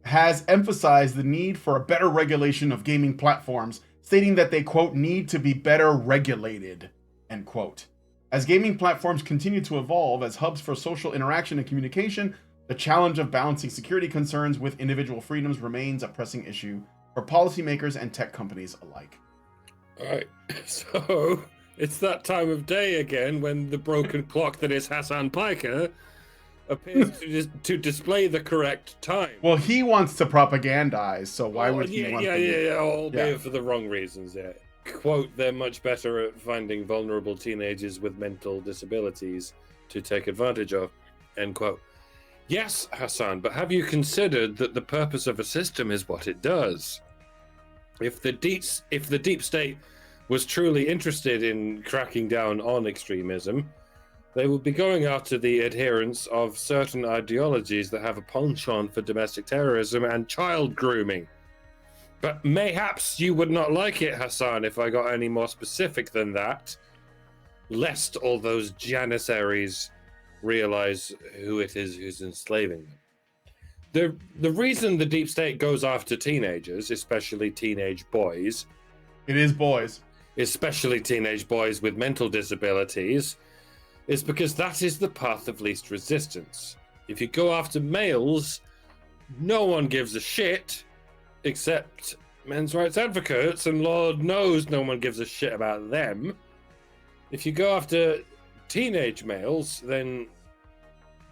has emphasized the need for a better regulation of gaming platforms, stating that they, quote, need to be better regulated, end quote. As gaming platforms continue to evolve as hubs for social interaction and communication, the challenge of balancing security concerns with individual freedoms remains a pressing issue for policymakers and tech companies alike. All right, so it's that time of day again when the broken clock that is Hassan Piker appears to display the correct time. Well, he wants to propagandize, so why would he want to? Yeah, albeit for the wrong reasons, yeah. Quote, "They're much better at finding vulnerable teenagers with mental disabilities to take advantage of," end quote. Yes, Hassan, but have you considered that the purpose of a system is what it does? If the deep state was truly interested in cracking down on extremism, they would be going after the adherents of certain ideologies that have a penchant for domestic terrorism and child grooming. But mayhaps you would not like it, Hassan, if I got any more specific than that, lest all those janissaries realize who it is who's enslaving them. The reason the deep state goes after teenagers, especially teenage boys, It is boys. especially teenage boys with mental disabilities, is because that is the path of least resistance. If you go after males, no one gives a shit except men's rights advocates, and Lord knows no one gives a shit about them. If you go after teenage males, then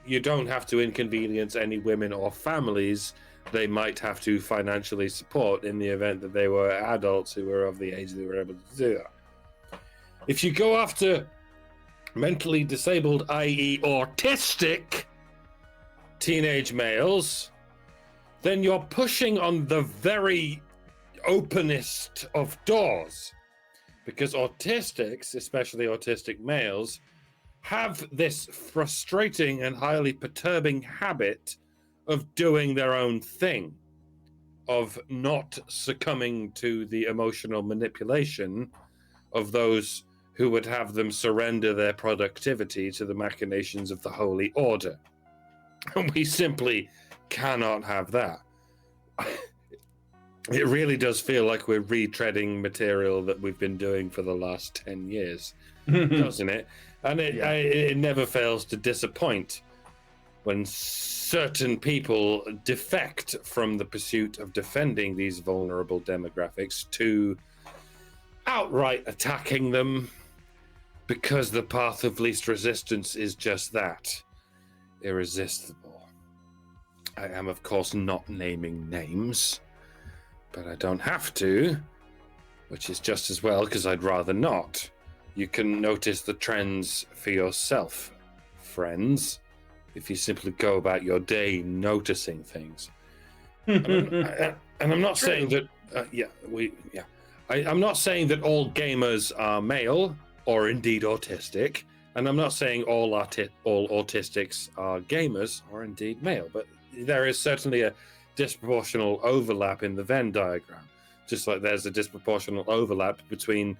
you don't have to inconvenience any women or families they might have to financially support in the event that they were adults who were of the age they were able to do that. If you go after mentally disabled, i.e. autistic, teenage males, then you're pushing on the very openest of doors. Because autistics, especially autistic males, have this frustrating and highly perturbing habit of doing their own thing, of not succumbing to the emotional manipulation of those who would have them surrender their productivity to the machinations of the Holy Order. And we simply cannot have that. It really does feel like we're retreading material that we've been doing for the last 10 years, doesn't it? And it never fails to disappoint when certain people defect from the pursuit of defending these vulnerable demographics to outright attacking them, because the path of least resistance is just that, irresistible. I am, of course, not naming names, but I don't have to, which is just as well, because I'd rather not. You can notice the trends for yourself, friends, if you simply go about your day noticing things. And I'm not saying that, I'm not saying that all gamers are male or indeed autistic, and I'm not saying all autistics are gamers or indeed male, but there is certainly a disproportional overlap in the Venn diagram, just like there's a disproportional overlap between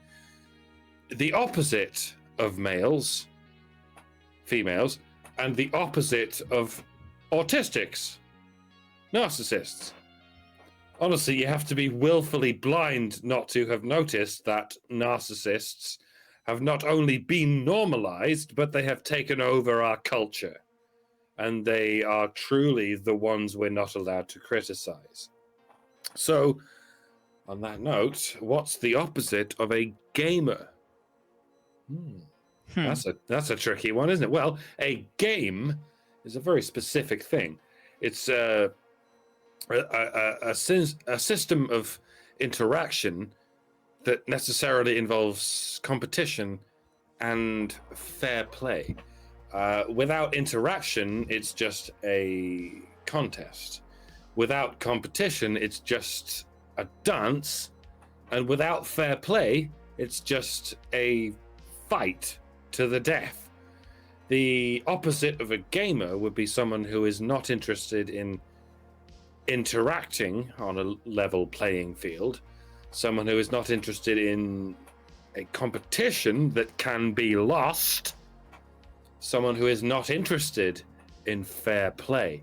the opposite of males, females, and the opposite of autistics, narcissists. Honestly, you have to be willfully blind not to have noticed that narcissists have not only been normalized, but they have taken over our culture. And they are truly the ones we're not allowed to criticize. So, on that note, what's the opposite of a gamer? That's a tricky one, isn't it? Well, a game is a very specific thing. It's a system of interaction that necessarily involves competition and fair play. Without interaction, it's just a contest. Without competition, it's just a dance. And without fair play, it's just a fight to the death. The opposite of a gamer would be someone who is not interested in interacting on a level playing field, someone who is not interested in a competition that can be lost, someone who is not interested in fair play.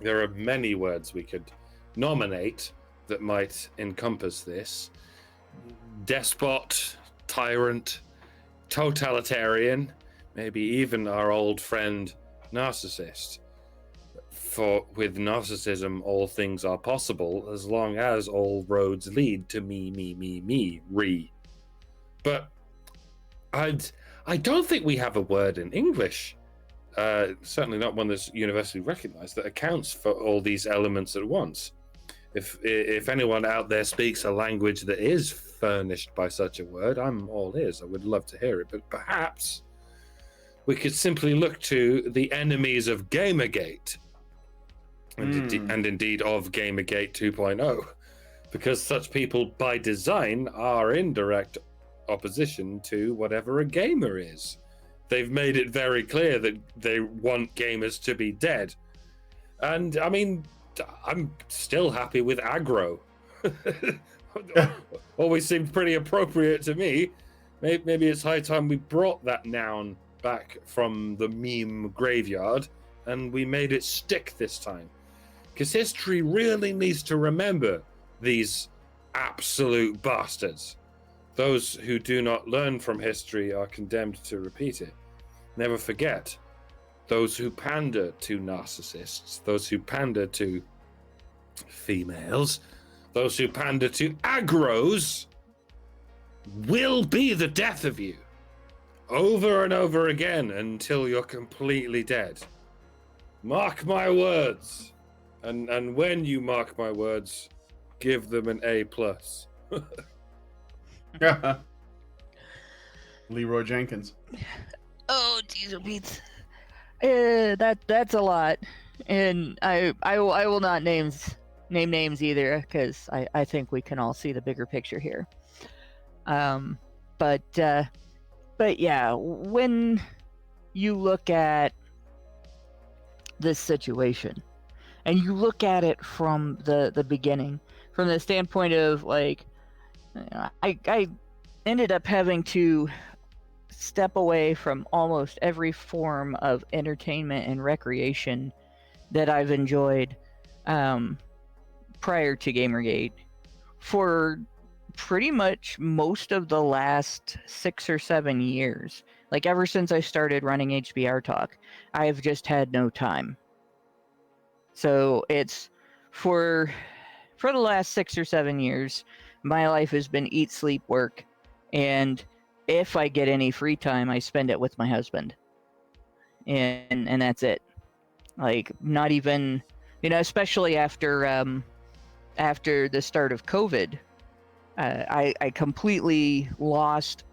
There are many words we could nominate that might encompass this. Despot, tyrant, totalitarian, maybe even our old friend narcissist. For with narcissism, all things are possible as long as all roads lead to me. But I don't think we have a word in English, certainly not one that's universally recognized, that accounts for all these elements at once. If anyone out there speaks a language that is furnished by such a word, I'm all ears. I would love to hear it, but perhaps we could simply look to the enemies of Gamergate, and indeed of Gamergate 2.0, because such people by design are in direct opposition to whatever a gamer is. They've made it very clear that they want gamers to be dead. And I mean, I'm still happy with aggro. Always seemed pretty appropriate to me. Maybe it's high time we brought that noun back from the meme graveyard, and we made it stick this time. Because history really needs to remember these absolute bastards. Those who do not learn from history are condemned to repeat it. Never forget, those who pander to narcissists, those who pander to females, those who pander to aggros will be the death of you. Over and over again until you're completely dead. Mark my words. And when you mark my words, give them an A+. Leroy Jenkins. Oh, diesel beats. That's a lot, and I will not name names either, because I think we can all see the bigger picture here. But yeah, when you look at this situation, and you look at it from the beginning, from the standpoint of like, I ended up having to step away from almost every form of entertainment and recreation that I've enjoyed prior to Gamergate for pretty much most of the last 6 or 7 years. Like ever since I started running HBR Talk, I've just had no time. So it's for the last 6 or 7 years, my life has been eat, sleep, work, and if I get any free time, I spend it with my husband, and that's it. Like, not even, especially after the start of COVID, I completely lost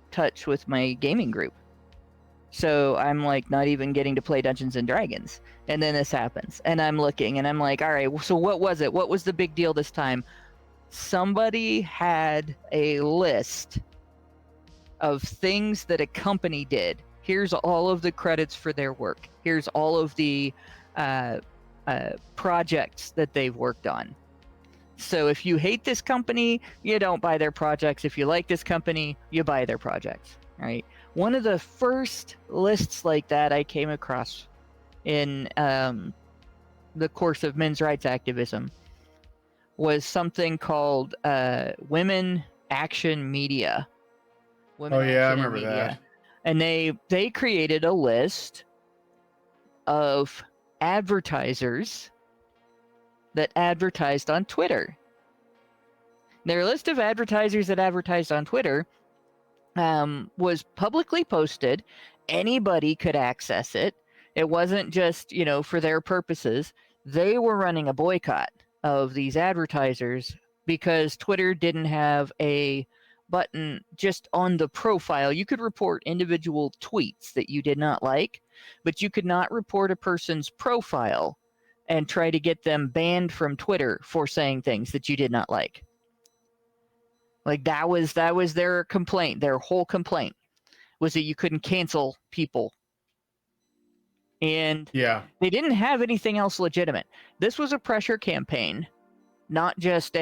touch with my gaming group. So I'm like not even getting to play Dungeons and Dragons, and then this happens, and I'm looking, and I'm like, all right, so what was it? What was the big deal this time? Somebody had a list of things that a company did. Here's all of the credits for their work. Here's all of the projects that they've worked on. So if you hate this company, you don't buy their projects. If you like this company, you buy their projects, right? One of the first lists like that I came across in the course of men's rights activism was something called Women Action Media. Women Oh yeah, I Action remember that. And they created a list of advertisers that advertised on Twitter. Their list of advertisers that advertised on Twitter was publicly posted. Anybody could access it. It wasn't just, for their purposes. They were running a boycott of these advertisers because Twitter didn't have a button just on the profile. You could report individual tweets that you did not like, but you could not report a person's profile and try to get them banned from Twitter for saying things that you did not like. Like that was their complaint. Their whole complaint was that you couldn't cancel people. And Yeah. they didn't have anything else legitimate. This was a pressure campaign, not just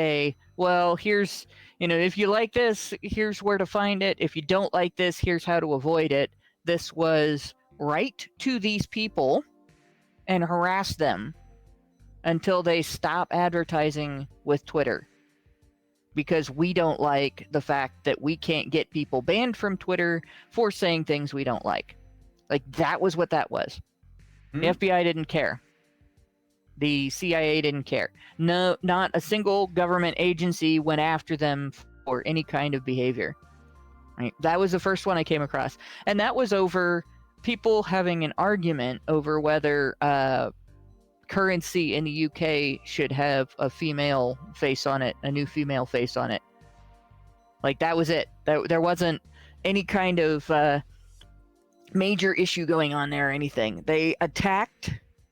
well, here's, if you like this, here's where to find it. If you don't like this, here's how to avoid it. This was write to these people and harass them until they stop advertising with Twitter. Because we don't like the fact that we can't get people banned from Twitter for saying things we don't like. Like, that was what that was. The FBI didn't care. The CIA didn't care. No, not a single government agency went after them for any kind of behavior. Right? That was the first one I came across. And that was over people having an argument over whether currency in the UK should have a female face on it, a new female face on it. Like, that was it. There wasn't any kind of major issue going on there or anything. They attacked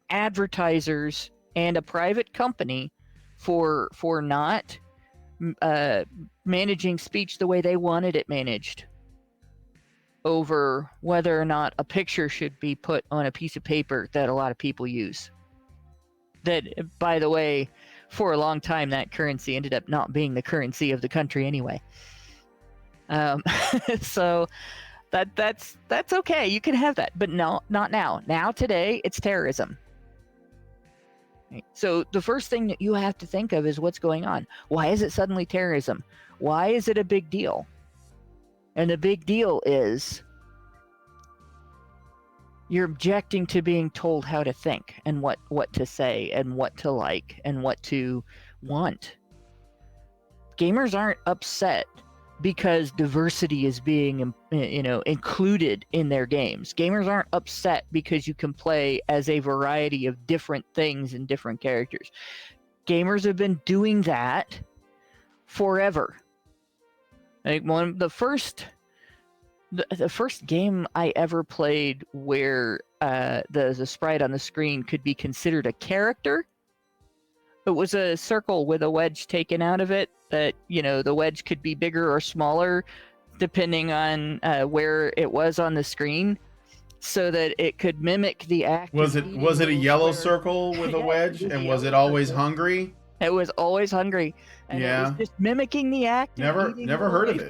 advertisers and a private company for not managing speech the way they wanted it managed, over whether or not a picture should be put on a piece of paper that a lot of people use. That, by the way, for a long time, that currency ended up not being the currency of the country anyway. So That's okay. You can have that, but no, not now. Now today, it's terrorism. Right? So the first thing that you have to think of is what's going on. Why is it suddenly terrorism? Why is it a big deal? And the big deal is you're objecting to being told how to think and what to say and what to like and what to want. Gamers aren't upset because diversity is being, included in their games. Gamers aren't upset because you can play as a variety of different things and different characters. Gamers have been doing that forever. Like the first game I ever played where the sprite on the screen could be considered a character, it was a circle with a wedge taken out of it. That the wedge could be bigger or smaller depending on where it was on the screen, so that it could mimic the act. Was it a yellow circle with a wedge, and was it always hungry? It was always hungry, and it was just mimicking the act. Never heard of it.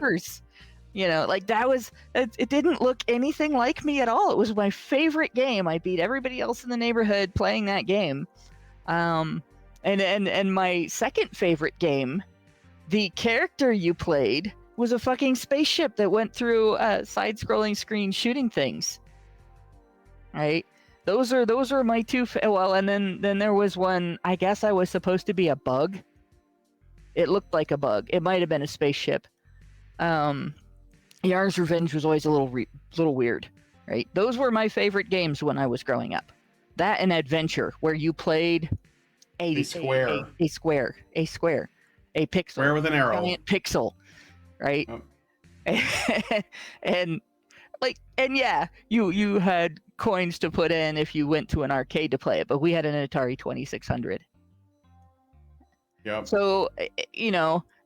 It didn't look anything like me at all. It was my favorite game. I beat everybody else in the neighborhood playing that game. And my second favorite game, the character you played was a fucking spaceship that went through side-scrolling screen shooting things. Right? Those are my two. And then there was one. I guess I was supposed to be a bug. It looked like a bug. It might have been a spaceship. Yar's Revenge was always a little weird. Right? Those were my favorite games when I was growing up. That and Adventure, where you played a square, a pixel, square with an arrow, giant pixel, right? Oh. and yeah, you had coins to put in if you went to an arcade to play it, but we had an Atari 2600. Yep. So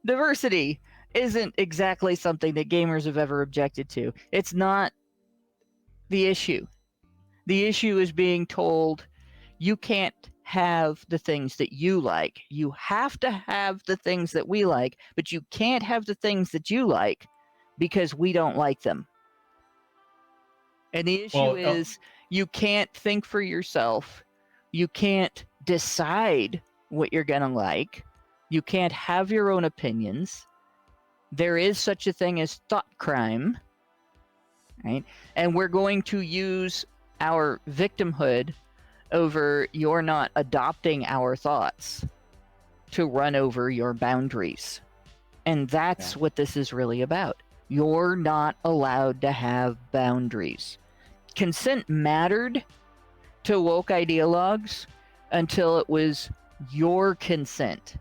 diversity isn't exactly something that gamers have ever objected to. It's not the issue. The issue is being told you can't have the things that you like. You have to have the things that we like, but you can't have the things that you like because we don't like them. And the issue is you can't think for yourself. You can't decide what you're going to like. You can't have your own opinions. There is such a thing as thought crime, right? And we're going to use our victimhood over you're not adopting our thoughts to run over your boundaries. And that's what this is really about. You're not allowed to have boundaries. Consent mattered to woke ideologues until it was your consent.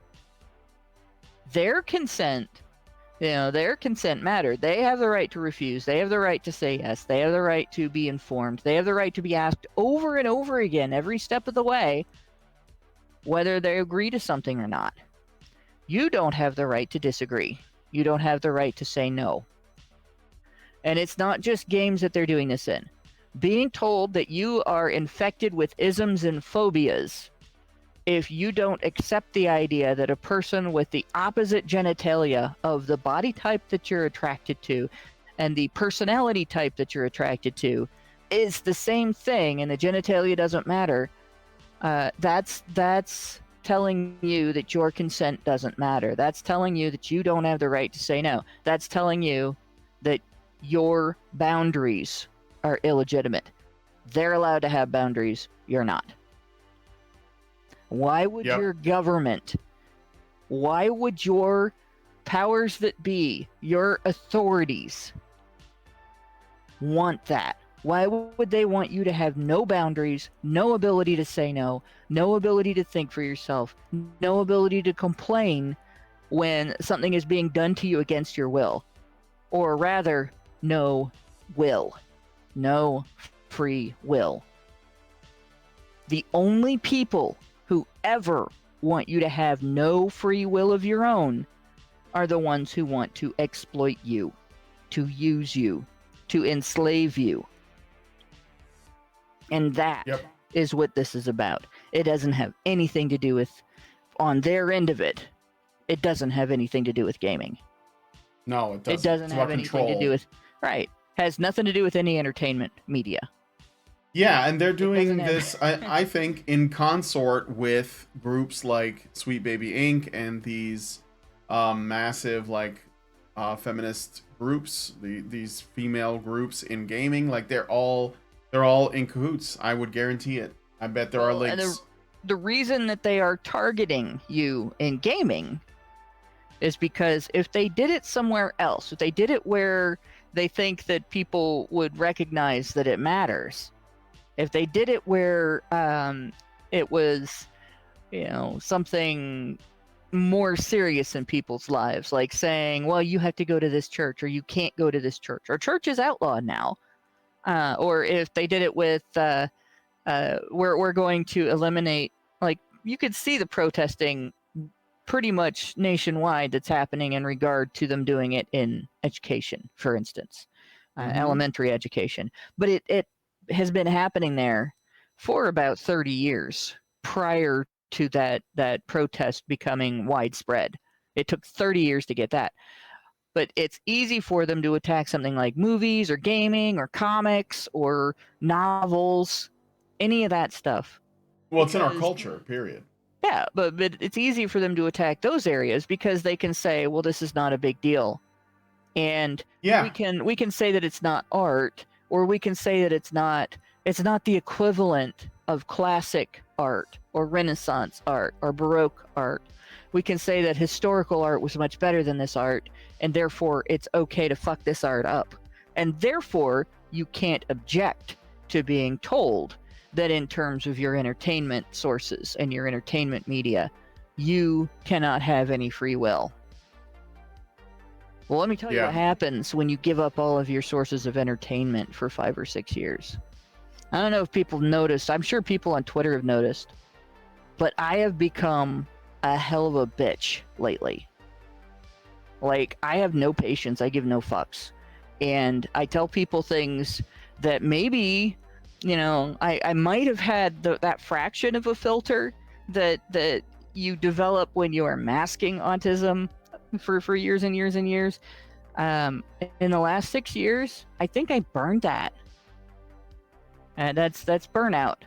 Their consent mattered. They have the right to refuse. They have the right to say yes. They have the right to be informed. They have the right to be asked over and over again, every step of the way, whether they agree to something or not. You don't have the right to disagree. You don't have the right to say no. And it's not just games that they're doing this in. Being told that you are infected with isms and phobias if you don't accept the idea that a person with the opposite genitalia of the body type that you're attracted to and the personality type that you're attracted to is the same thing and the genitalia doesn't matter, that's telling you that your consent doesn't matter. That's telling you that you don't have the right to say no. That's telling you that your boundaries are illegitimate. They're allowed to have boundaries. You're not. Why would your government, why would your powers that be, your authorities, want that? Why would they want you to have no boundaries, no ability to say no, no ability to think for yourself, no ability to complain when something is being done to you against your will? Or rather, no will. No free will. The only people who ever want you to have no free will of your own are the ones who want to exploit you, to use you, to enslave you. And that is what this is about. It doesn't have anything to do with, on their end of it, it doesn't have anything to do with gaming. No, it doesn't. It doesn't have anything to do with, right. Has nothing to do with any entertainment media. Yeah, and they're doing doesn't have- this, I think, in consort with groups like Sweet Baby Inc. and these massive, like, feminist groups, these female groups in gaming. Like, they're all in cahoots. I would guarantee it. I bet there are Well, and links. the reason that they are targeting you in gaming is because if they did it somewhere else, if they did it where they think that people would recognize that it matters, if they did it where it was, something more serious in people's lives, like saying, well, you have to go to this church or you can't go to this church, or church is outlawed now, or if they did it with we're going to eliminate, like, you could see the protesting pretty much nationwide that's happening in regard to them doing it in education, for instance, elementary education. But it has been happening there for about 30 years prior to that protest becoming widespread. It took 30 years to get that. But it's easy for them to attack something like movies or gaming or comics or novels, any of that stuff. Well, it's in our because- culture, period. Yeah, but it's easy for them to attack those areas because they can say, well, this is not a big deal. And Yeah. we can say that it's not art, or we can say that it's not the equivalent of classic art or Renaissance art or Baroque art. We can say that historical art was much better than this art, and therefore it's okay to fuck this art up. And therefore you can't object to being told that in terms of your entertainment sources and your entertainment media, you cannot have any free will. Well, let me tell you Yeah. what happens when you give up all of your sources of entertainment for 5 or 6 years. I don't know if people noticed. I'm sure people on Twitter have noticed. But I have become a hell of a bitch lately. Like, I have no patience. I give no fucks. And I tell people things that maybe, I might have had that fraction of a filter that you develop when you are masking autism for years and years and years. In the last 6 years, I think I burned that. And that's burnout.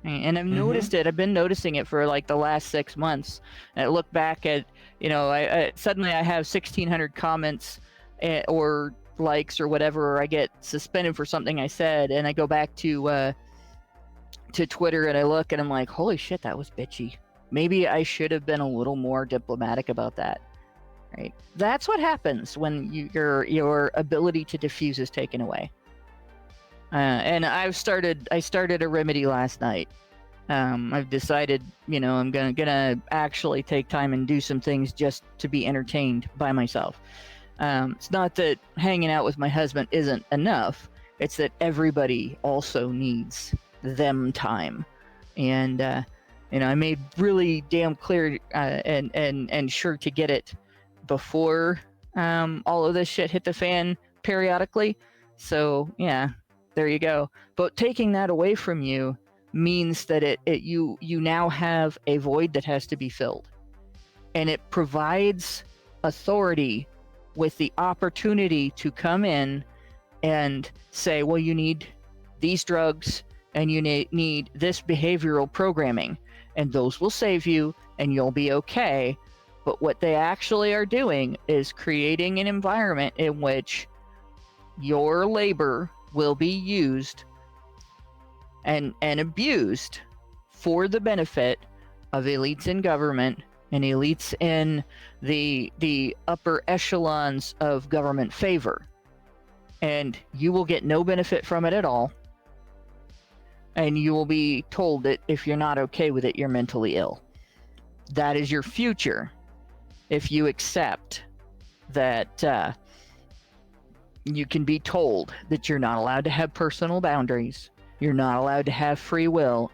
And I've noticed it. I've been noticing it for like the last 6 months. And I look back at, I suddenly I have 1,600 comments or likes or whatever, or I get suspended for something I said, and I go back to Twitter and I look and I'm like, holy shit, that was bitchy. Maybe I should have been a little more diplomatic about that. Right? That's what happens when your ability to diffuse is taken away. And I started a remedy last night. I've decided, I'm gonna actually take time and do some things just to be entertained by myself. It's not that hanging out with my husband isn't enough. It's that everybody also needs them time. And I made really damn clear and sure to get it before all of this shit hit the fan periodically. So yeah, there you go. But taking that away from you means that you now have a void that has to be filled, and it provides authority with the opportunity to come in and say, well, you need these drugs and you need this behavioral programming, and those will save you and you'll be okay. But what they actually are doing is creating an environment in which your labor will be used and abused for the benefit of elites in government and elites in the upper echelons of government favor. And you will get no benefit from it at all. And you will be told that if you're not okay with it, you're mentally ill. That is your future if you accept that you can be told that you're not allowed to have personal boundaries, you're not allowed to have free will,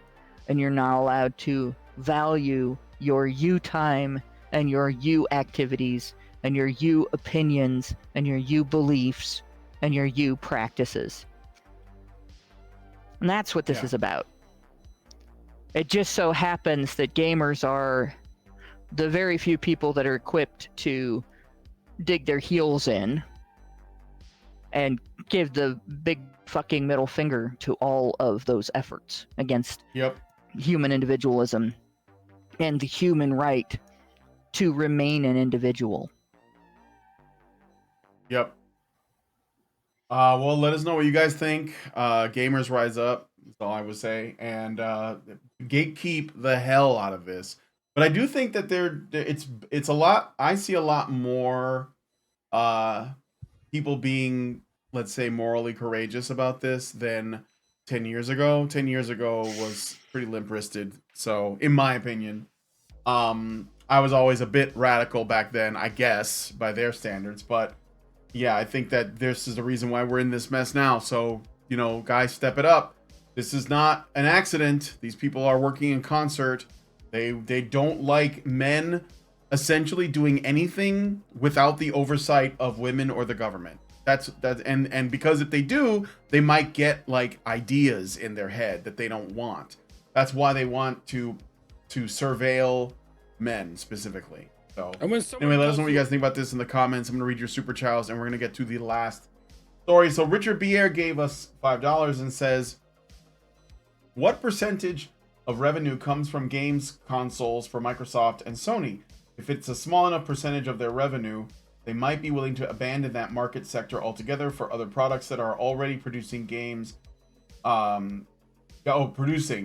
and you're not allowed to value your you time and your you activities and your you opinions and your you beliefs and your you practices. And that's what this is about. It just so happens that gamers are the very few people that are equipped to dig their heels in and give the big fucking middle finger to all of those efforts against Yep. human individualism and the human right to remain an individual. Yep. Well, let us know what you guys think. Gamers rise up. That's all I would say. And gatekeep the hell out of this. But I do think that it's a lot. I see a lot more people being, let's say, morally courageous about this than 10 years ago. 10 years ago was pretty limp-wristed. So, in my opinion, I was always a bit radical back then, I guess, by their standards. But yeah, I think that this is the reason why we're in this mess now. So, guys, step it up. This is not an accident. These people are working in concert. They don't like men essentially doing anything without the oversight of women or the government. That's and because if they do, they might get like ideas in their head that they don't want. That's why they want to surveil men specifically. So anyway, let us know what you guys think about this in the comments. I'm gonna read your super chats and we're gonna get to the last story. So Richard Bier gave us $5 and says, what percentage of revenue comes from games consoles for Microsoft and Sony? If it's a small enough percentage of their revenue, they might be willing to abandon that market sector altogether for other products that are already producing games. Producing.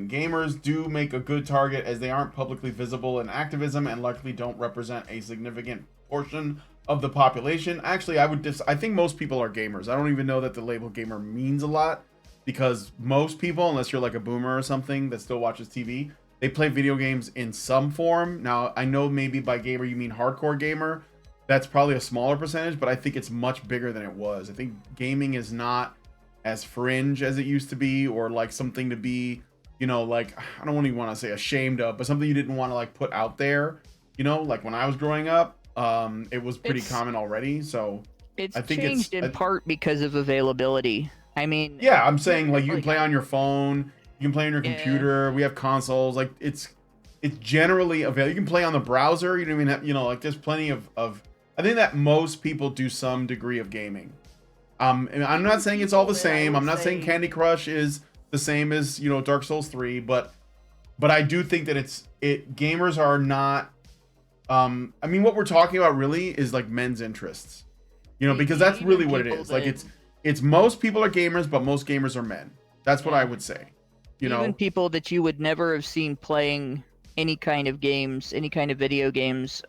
Gamers do make a good target as they aren't publicly visible in activism and likely don't represent a significant portion of the population. Actually, I think most people are gamers. I don't even know that the label gamer means a lot, because most people, unless you're like a boomer or something that still watches TV, they play video games in some form. Now, I know maybe by gamer you mean hardcore gamer. That's probably a smaller percentage, but I think it's much bigger than it was. I think gaming is not as fringe as it used to be, or like something to be, like, I don't even want to say ashamed of, but something you didn't want to like put out there. Like when I was growing up, it was pretty common already. So it's I think changed in part because of availability. I mean, yeah, I'm saying like you can play on your phone, you can play on your computer. We have consoles. Like it's generally available. You can play on the browser. You don't even have, like there's plenty of. I think that most people do some degree of gaming. And I'm not saying it's all the same. I'm not saying Candy Crush is the same as Dark Souls 3, but I do think that gamers are not. I mean, what we're talking about really is like men's interests, because that's really what it is. Like it's most people are gamers, but most gamers are men. That's what I would say. Even people that you would never have seen playing any kind of games, any kind of video games,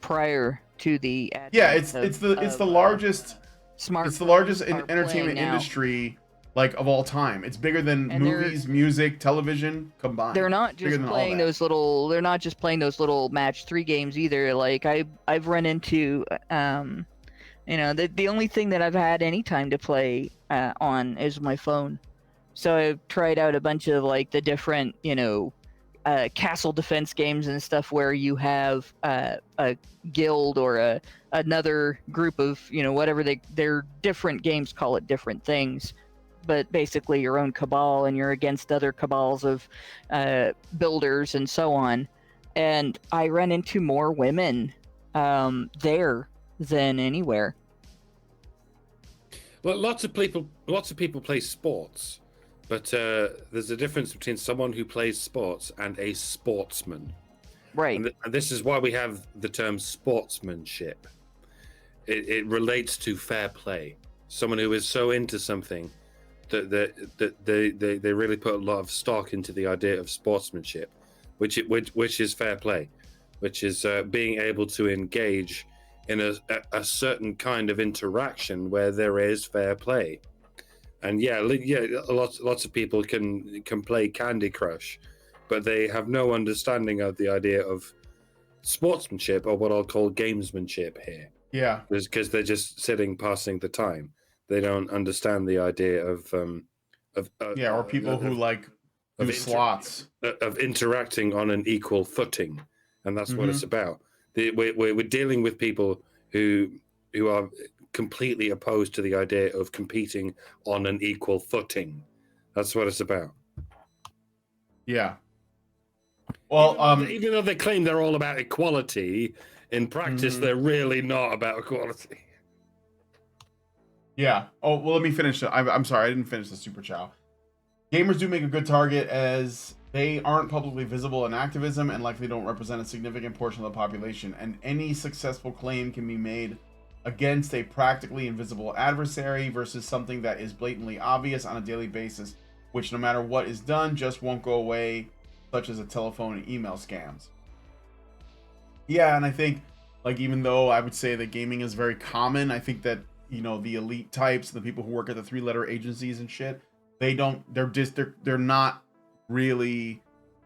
prior to the advent it's the largest smartphones entertainment industry like of all time. It's bigger than movies, music, television combined. They're not just playing those little. They're not just playing those little match 3 games either. Like I've run into the only thing that I've had any time to play on is my phone. So I've tried out a bunch of like the different, castle defense games and stuff where you have a guild or another group of, whatever they're different games, call it different things, but basically your own cabal, and you're against other cabals of builders and so on. And I run into more women there than anywhere. Well, lots of people play sports, but there's a difference between someone who plays sports and a sportsman. Right. And this is why we have the term sportsmanship. It relates to fair play. Someone who is so into something that they really put a lot of stock into the idea of sportsmanship, which is fair play, which is being able to engage in a certain kind of interaction where there is fair play. And lots of people can play Candy Crush, but they have no understanding of the idea of sportsmanship, or what I'll call gamesmanship here. Yeah, because they're just sitting passing the time. They don't understand the idea of or people who like do slots of interacting on an equal footing, and that's what it's about. We're dealing with people who are completely opposed to the idea of competing on an equal footing. That's what it's about. Yeah. Well, even though they claim they're all about equality, in practice they're really not about equality. Yeah. Oh, well, let me finish. I'm sorry, I didn't finish the super chow. Gamers do make a good target as they aren't publicly visible in activism and likely don't represent a significant portion of the population, and any successful claim can be made against a practically invisible adversary versus something that is blatantly obvious on a daily basis, which no matter what is done just won't go away, such as a telephone and email scams. Yeah, and I think, like, even though I would say that gaming is very common, I think that, you know, the elite types, the people who work at the 3-letter agencies and shit, they're not really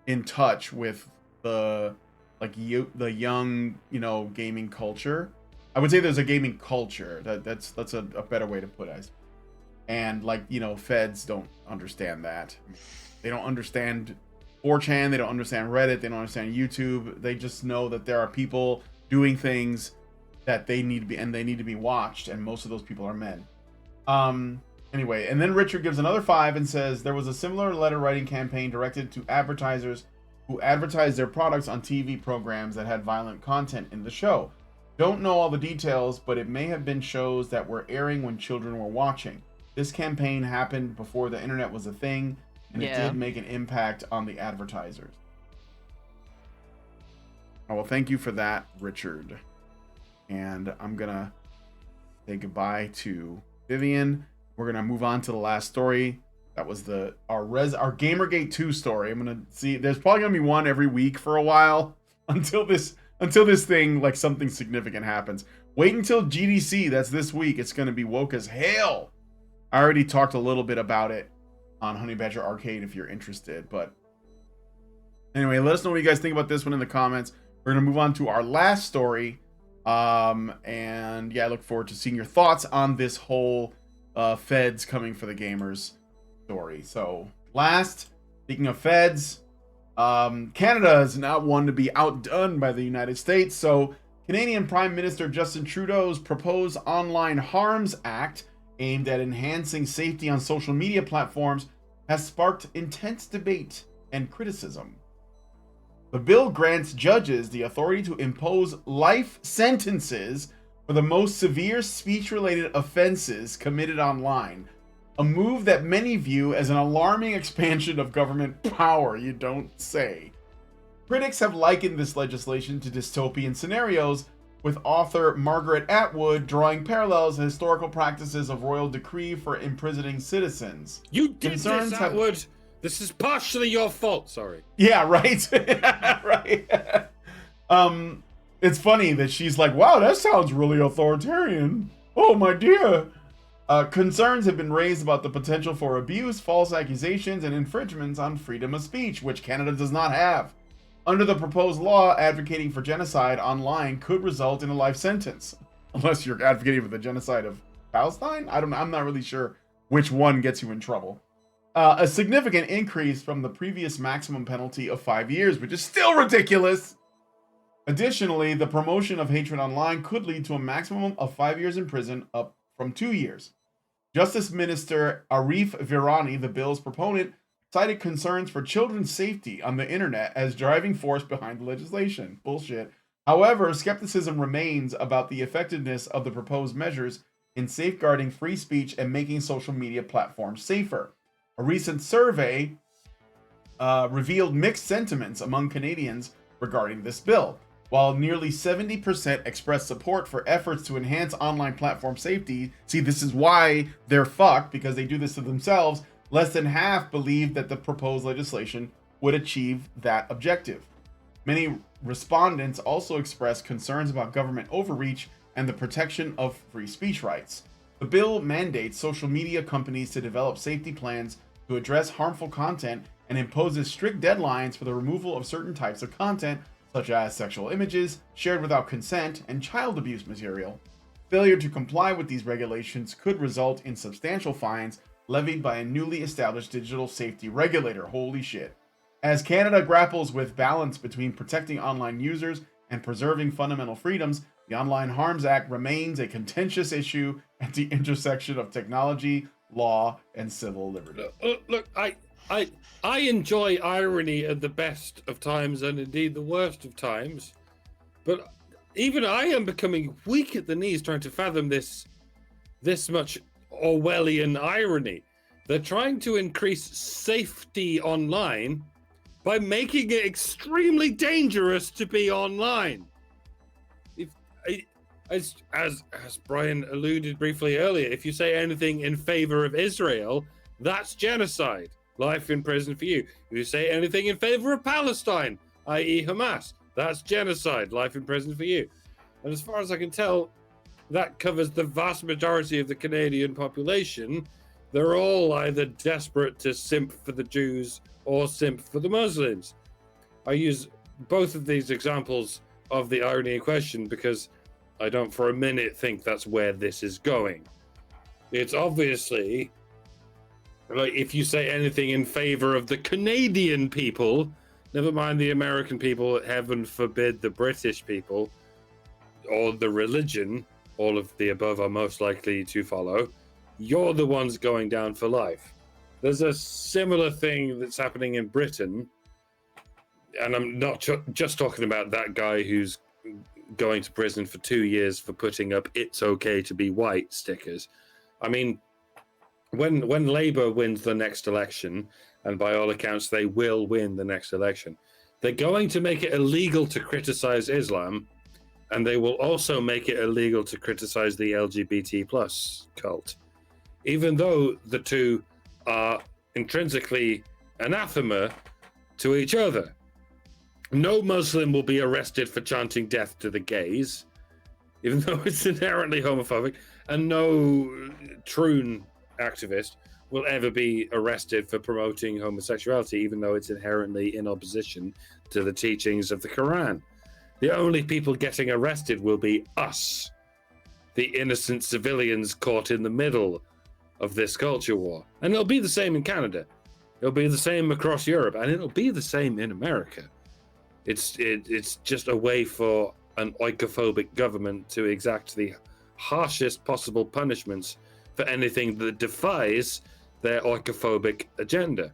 in touch with the the young, you know, gaming culture. I would say there's a gaming culture. That's a better way to put it. And, like, you know, feds don't understand that. They don't understand 4chan, they don't understand Reddit, they don't understand YouTube. They just know that there are people doing things that they need to be watched, and most of those people are men. Anyway, and then Richard gives another 5 and says there was a similar letter writing campaign directed to advertisers who advertised their products on TV programs that had violent content in the show. Don't know all the details, but it may have been shows that were airing when children were watching. This campaign happened before the internet was a thing, and it did make an impact on the advertisers. Oh, well, thank you for that, Richard. And I'm gonna say goodbye to Vivian. We're gonna move on to the last story. That was our Gamergate 2 story. I'm gonna see. There's probably gonna be one every week for a while until this thing, like, something significant happens. Wait until GDC. That's this week. It's gonna be woke as hell. I already talked a little bit about it on Honey Badger Arcade if you're interested. But anyway, let us know what you guys think about this one in the comments. We're gonna move on to our last story. And yeah, I look forward to seeing your thoughts on this whole feds coming for the gamers story. So speaking of feds, Canada is not one to be outdone by the United States. So Canadian Prime Minister Justin Trudeau's proposed Online Harms Act, aimed at enhancing safety on social media platforms, has sparked intense debate and criticism. The bill grants judges the authority to impose life sentences for the most severe speech-related offenses committed online, a move that many view as an alarming expansion of government power, you don't say. Critics have likened this legislation to dystopian scenarios, with author Margaret Atwood drawing parallels to historical practices of royal decree for imprisoning citizens. You did this, Atwood! This is partially your fault, sorry. Yeah, right? Right. It's funny that she's like, wow, that sounds really authoritarian. Oh, my dear. Concerns have been raised about the potential for abuse, false accusations, and infringements on freedom of speech, which Canada does not have. Under the proposed law, advocating for genocide online could result in a life sentence. Unless you're advocating for the genocide of Palestine? I'm not really sure which one gets you in trouble. A significant increase from the previous maximum penalty of 5 years, which is still ridiculous. Additionally, the promotion of hatred online could lead to a maximum of 5 years in prison, up from 2 years. Justice Minister Arif Virani, the bill's proponent, cited concerns for children's safety on the internet as driving force behind the legislation. Bullshit. However, skepticism remains about the effectiveness of the proposed measures in safeguarding free speech and making social media platforms safer. A recent survey revealed mixed sentiments among Canadians regarding this bill. While nearly 70% expressed support for efforts to enhance online platform safety, see, this is why they're fucked, because they do this to themselves, less than half believed that the proposed legislation would achieve that objective. Many respondents also expressed concerns about government overreach and the protection of free speech rights. The bill mandates social media companies to develop safety plans to address harmful content and imposes strict deadlines for the removal of certain types of content, such as sexual images, shared without consent, and child abuse material. Failure to comply with these regulations could result in substantial fines levied by a newly established digital safety regulator. Holy shit. As Canada grapples with balance between protecting online users and preserving fundamental freedoms, the Online Harms Act remains a contentious issue at the intersection of technology, law, and civil liberty. Look, I enjoy irony at the best of times and indeed the worst of times, but even I am becoming weak at the knees trying to fathom this much Orwellian irony. They're trying to increase safety online by making it extremely dangerous to be online. As Brian alluded briefly earlier, if you say anything in favor of Israel, that's genocide. Life in prison for you. If you say anything in favor of Palestine, i.e. Hamas, that's genocide. Life in prison for you. And as far as I can tell, that covers the vast majority of the Canadian population. They're all either desperate to simp for the Jews or simp for the Muslims. I use both of these examples of the irony in question because I don't for a minute think that's where this is going. It's obviously, like, if you say anything in favor of the Canadian people, never mind the American people, heaven forbid the British people, or the religion, all of the above are most likely to follow, you're the ones going down for life. There's a similar thing that's happening in Britain, and I'm not just talking about that guy who's going to prison for 2 years for putting up "it's okay to be white" stickers. I mean, when Labour wins the next election, and by all accounts they will win the next election, they're going to make it illegal to criticize Islam, and they will also make it illegal to criticize the LGBT plus cult, even though the two are intrinsically anathema to each other. No Muslim will be arrested for chanting death to the gays, even though it's inherently homophobic, and no Troon activist will ever be arrested for promoting homosexuality, even though it's inherently in opposition to the teachings of the Quran. The only people getting arrested will be us, the innocent civilians caught in the middle of this culture war. And it'll be the same in Canada. It'll be the same across Europe, and it'll be the same in America. It's just a way for an oikophobic government to exact the harshest possible punishments for anything that defies their oikophobic agenda.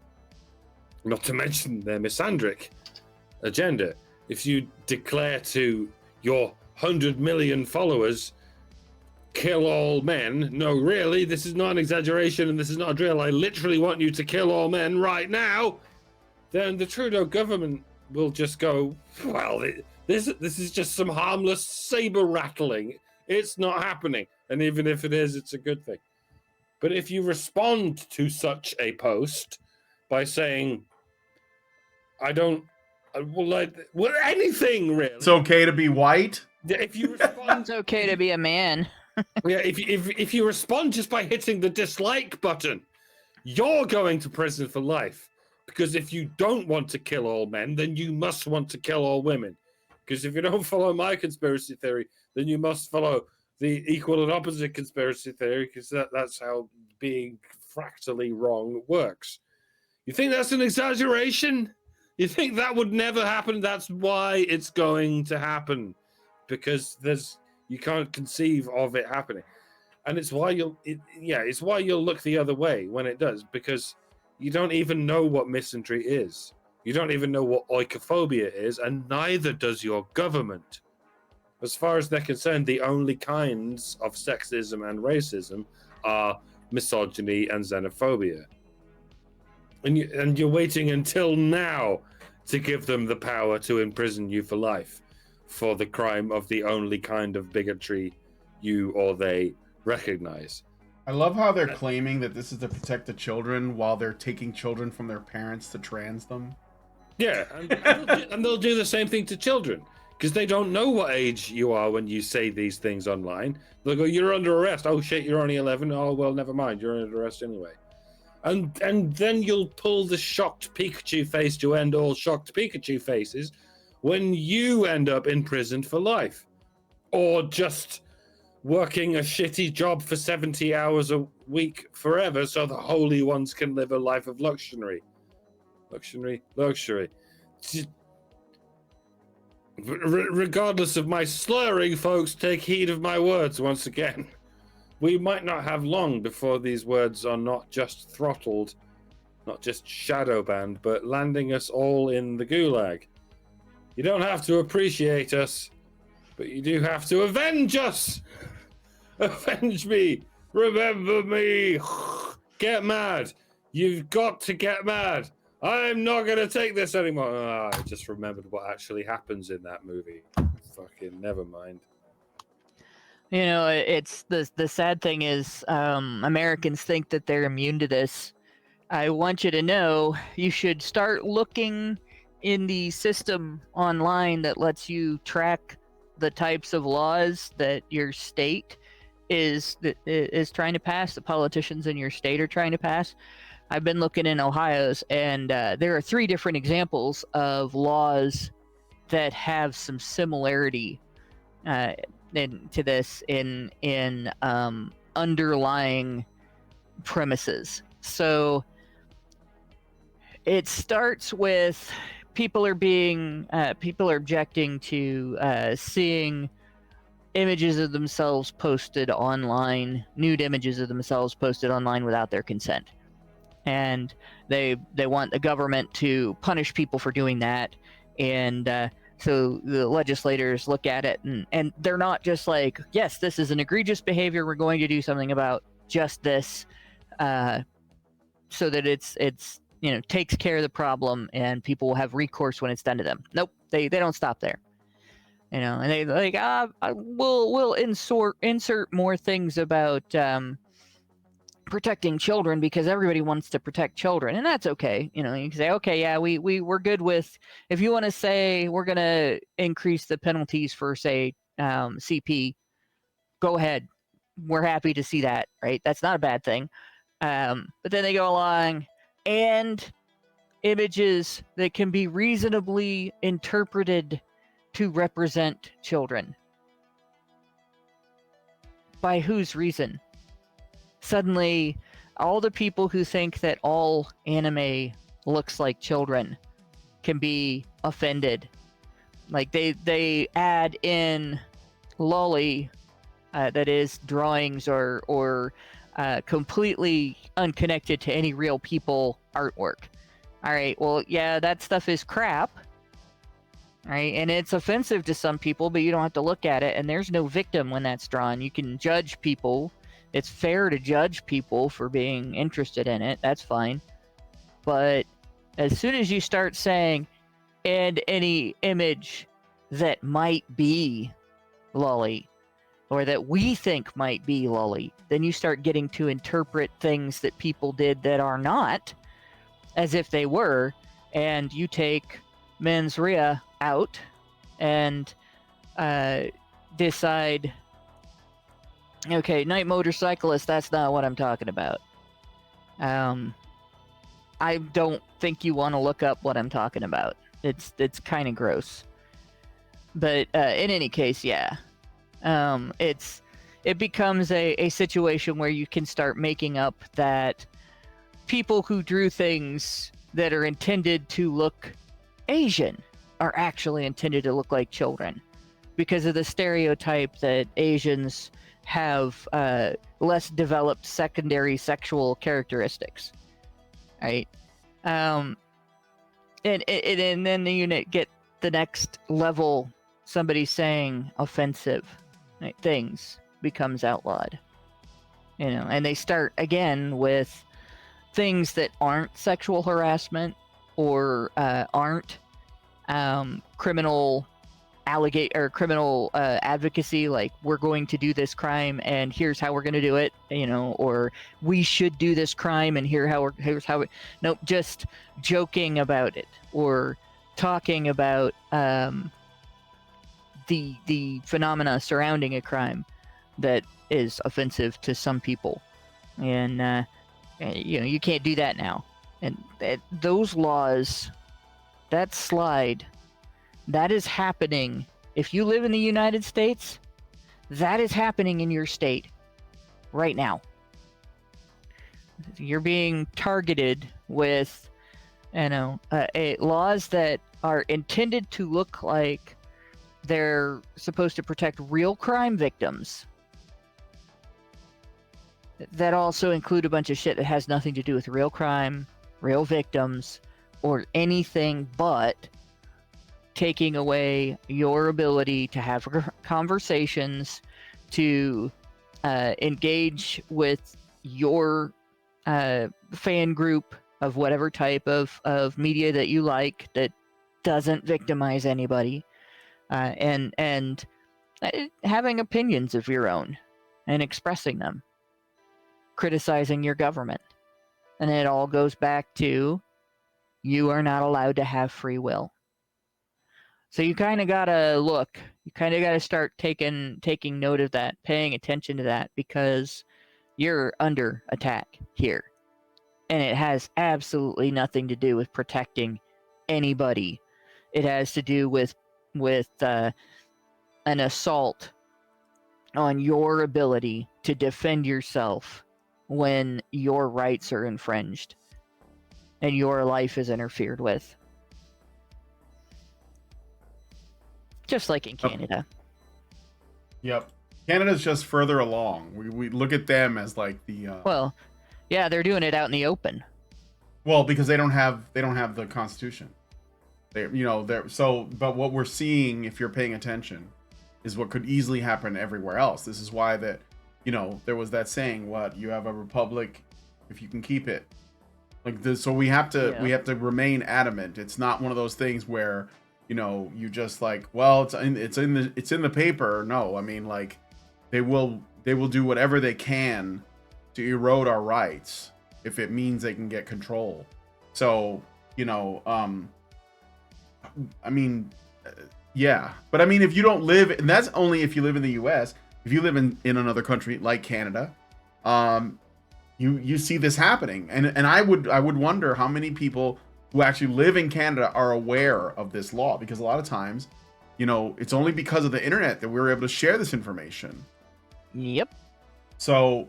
Not to mention their misandric agenda. If you declare to your 100 million followers, kill all men, no, really, this is not an exaggeration and this is not a drill, I literally want you to kill all men right now, then the Trudeau government will just go, well, this is just some harmless saber rattling. It's not happening. And even if it is, it's a good thing. But if you respond to such a post by saying, I don't, well, anything really. It's okay to be white. If you respond, It's okay to be a man. yeah, if you respond just by hitting the dislike button, you're going to prison for life. Because if you don't want to kill all men, then you must want to kill all women. Because if you don't follow my conspiracy theory, then you must follow the equal and opposite conspiracy theory, because that's how being fractally wrong works. You think that's an exaggeration? You think that would never happen? That's why it's going to happen. Because you can't conceive of it happening. And it's why it's why you'll look the other way when it does, because you don't even know what misandry is. You don't even know what oikophobia is, and neither does your government. As far as they're concerned, the only kinds of sexism and racism are misogyny and xenophobia. And you're waiting until now to give them the power to imprison you for life for the crime of the only kind of bigotry you or they recognize. I love how they're claiming that this is to protect the children while they're taking children from their parents to trans them. Yeah, and they'll do the same thing to children, because they don't know what age you are when you say these things online. They'll go, you're under arrest. Oh shit, you're only 11. Oh, well, never mind. You're under arrest anyway. And then you'll pull the shocked Pikachu face to end all shocked Pikachu faces when you end up imprisoned for life. Or just working a shitty job for 70 hours a week forever so the holy ones can live a life of luxury. Luxury. Regardless of my slurring, folks, take heed of my words once again. We might not have long before these words are not just throttled, not just shadow banned, but landing us all in the gulag. You don't have to appreciate us, but you do have to avenge us. Avenge me. Remember me. Get mad. You've got to get mad. I'm not going to take this anymore. Oh, I just remembered what actually happens in that movie. Fucking never mind. You know, it's the sad thing is Americans think that they're immune to this. I want you to know you should start looking in the system online that lets you track the types of laws that your state is trying to pass, the politicians in your state are trying to pass. I've been looking in Ohio's, and there are 3 different examples of laws that have some similarity to this in underlying premises. So it starts with people are objecting to seeing images of themselves posted online, nude images of themselves posted online without their consent. And they want the government to punish people for doing that. And so the legislators look at it and they're not just like, yes, this is an egregious behavior, we're going to do something about just this, so that it's takes care of the problem and people will have recourse when it's done to them. Nope, they don't stop there. And they like, we'll insert more things about protecting children because everybody wants to protect children, and that's okay. You can say, okay, yeah, we're good with, if you want to say we're going to increase the penalties for, say, CP, go ahead. We're happy to see that, right? That's not a bad thing. But then they go along, and images that can be reasonably interpreted to represent children. By whose reason? Suddenly, all the people who think that all anime looks like children can be offended. Like they add in lolly, that is drawings or completely unconnected to any real people artwork. All right, well, yeah, that stuff is crap. Right, and it's offensive to some people, but you don't have to look at it, and there's no victim when that's drawn. You can judge people. It's fair to judge people for being interested in it. That's fine. But as soon as you start saying, and any image that might be lolly, or that we think might be lolly, then you start getting to interpret things that people did that are not as if they were, and you take mens rea out and decide, okay, night motorcyclist, that's not what I'm talking about. I don't think you want to look up what I'm talking about. It's kind of gross. But in any case, yeah. It becomes a situation where you can start making up that people who drew things that are intended to look Asian are actually intended to look like children because of the stereotype that Asians have less developed secondary sexual characteristics, right? And then you get the next level, somebody saying offensive, right, things becomes outlawed, and they start again with things that aren't sexual harassment or aren't criminal advocacy, like we're going to do this crime and here's how we're going to do it, or we should do this crime and here's how nope, just joking about it or talking about the phenomena surrounding a crime that is offensive to some people, and you can't do that now. And those laws, that slide, that is happening. If you live in the United States, that is happening in your state right now. You're being targeted with, laws that are intended to look like they're supposed to protect real crime victims. That also include a bunch of shit that has nothing to do with real crime, real victims, or anything but taking away your ability to have conversations, to engage with your fan group of whatever type of media that you like that doesn't victimize anybody, and having opinions of your own and expressing them, criticizing your government. And it all goes back to you are not allowed to have free will. So you kind of gotta look. You kind of gotta start taking note of that, paying attention to that, because you're under attack here, and it has absolutely nothing to do with protecting anybody. It has to do with an assault on your ability to defend yourself when your rights are infringed and your life is interfered with. Just like in Canada. Yep. Canada's just further along. We look at them as like the Well, yeah, they're doing it out in the open. well, because they don't have the Constitution. But what we're seeing, if you're paying attention, is what could easily happen everywhere else. This is why there was that saying, what, you have a republic if you can keep it. Like this, so we have to remain adamant. It's not one of those things where, you just like, well, it's in the paper. No, I mean, like, they will do whatever they can to erode our rights if it means they can get control. So, I mean, yeah. But I mean, if you don't live, and that's only if you live in the US, if you live in another country like Canada, you see this happening. And I would wonder how many people who actually live in Canada are aware of this law, because a lot of times, it's only because of the internet that we were able to share this information. Yep. So,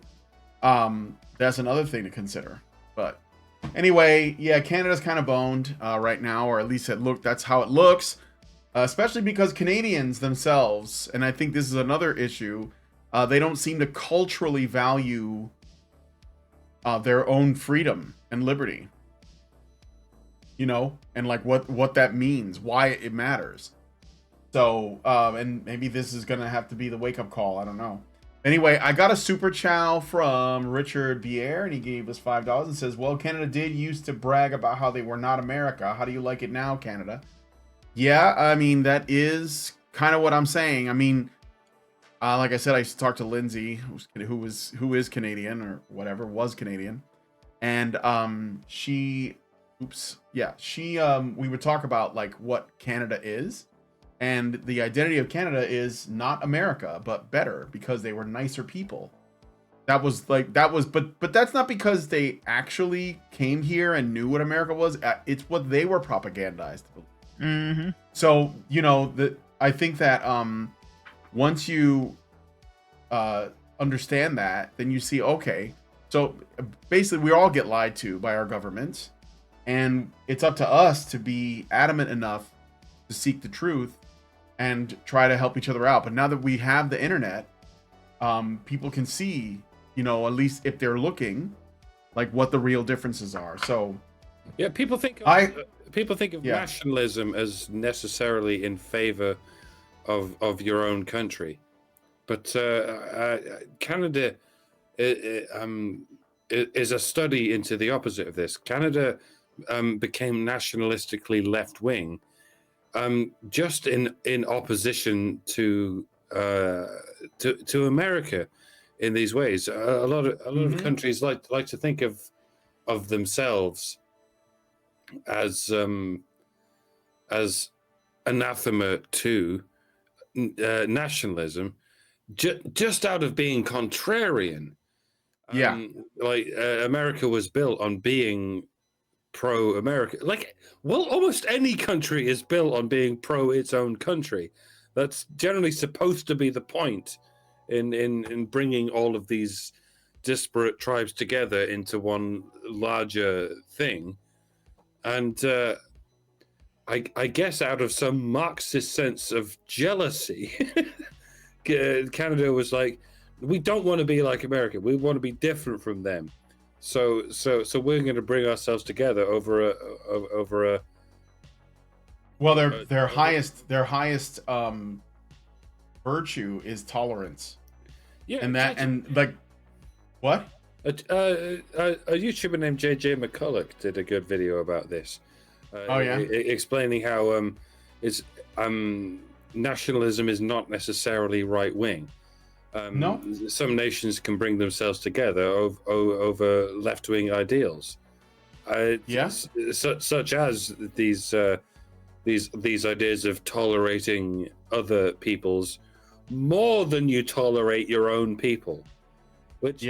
that's another thing to consider. But anyway, yeah, Canada's kind of boned right now, or at least that's how it looks. Especially because Canadians themselves, and I think this is another issue, they don't seem to culturally value their own freedom and liberty. And like what that means, why it matters. So, and maybe this is gonna have to be the wake-up call. I don't know. Anyway, I got a super chow from Richard Bier, and he gave us $5 and says, well, Canada did used to brag about how they were not America. How do you like it now, Canada? Yeah, I mean, that is kind of what I'm saying. I mean, like I said, I used to talk to Lindsay, who is Canadian, or whatever, was Canadian. And we would talk about like what Canada is. And the identity of Canada is not America, but better, because they were nicer people. But that's not because they actually came here and knew what America was. It's what they were propagandized to believe. Mm-hmm. So, I think that once you understand that, then you see, okay, so basically we all get lied to by our governments, and it's up to us to be adamant enough to seek the truth and try to help each other out. But now that we have the internet, people can see, at least if they're looking, like what the real differences are. So yeah, people think of nationalism as necessarily in favor of your own country, but Canada is a study into the opposite of this. Canada became nationalistically left wing, just in opposition to America in these ways. A lot of countries like to think of themselves as anathema to nationalism, just out of being contrarian. America was built on being pro-America. Almost any country is built on being pro its own country. That's generally supposed to be the point in bringing all of these disparate tribes together into one larger thing. And I guess out of some Marxist sense of jealousy, Canada was like, we don't want to be like America. We want to be different from them. So we're going to bring ourselves together over a. Well, their highest virtue is tolerance. Yeah, and that and like what? A YouTuber named JJ McCulloch did a good video about this. Oh, yeah? Explaining how it's nationalism is not necessarily right wing. No. Some nations can bring themselves together over left wing ideals. Such as these ideas of tolerating other people's more than you tolerate your own people, which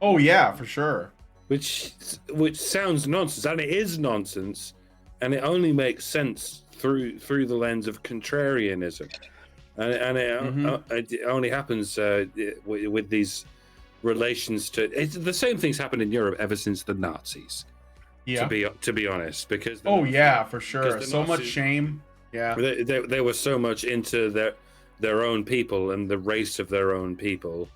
Oh yeah, for sure. which sounds nonsense, and it is nonsense, and it only makes sense through the lens of contrarianism, and it only happens with these relations to the same things happened in Europe ever since the Nazis. Yeah. To be honest, because for sure. So much Nazis, shame. Yeah. they were so much into their own people and the race of their own people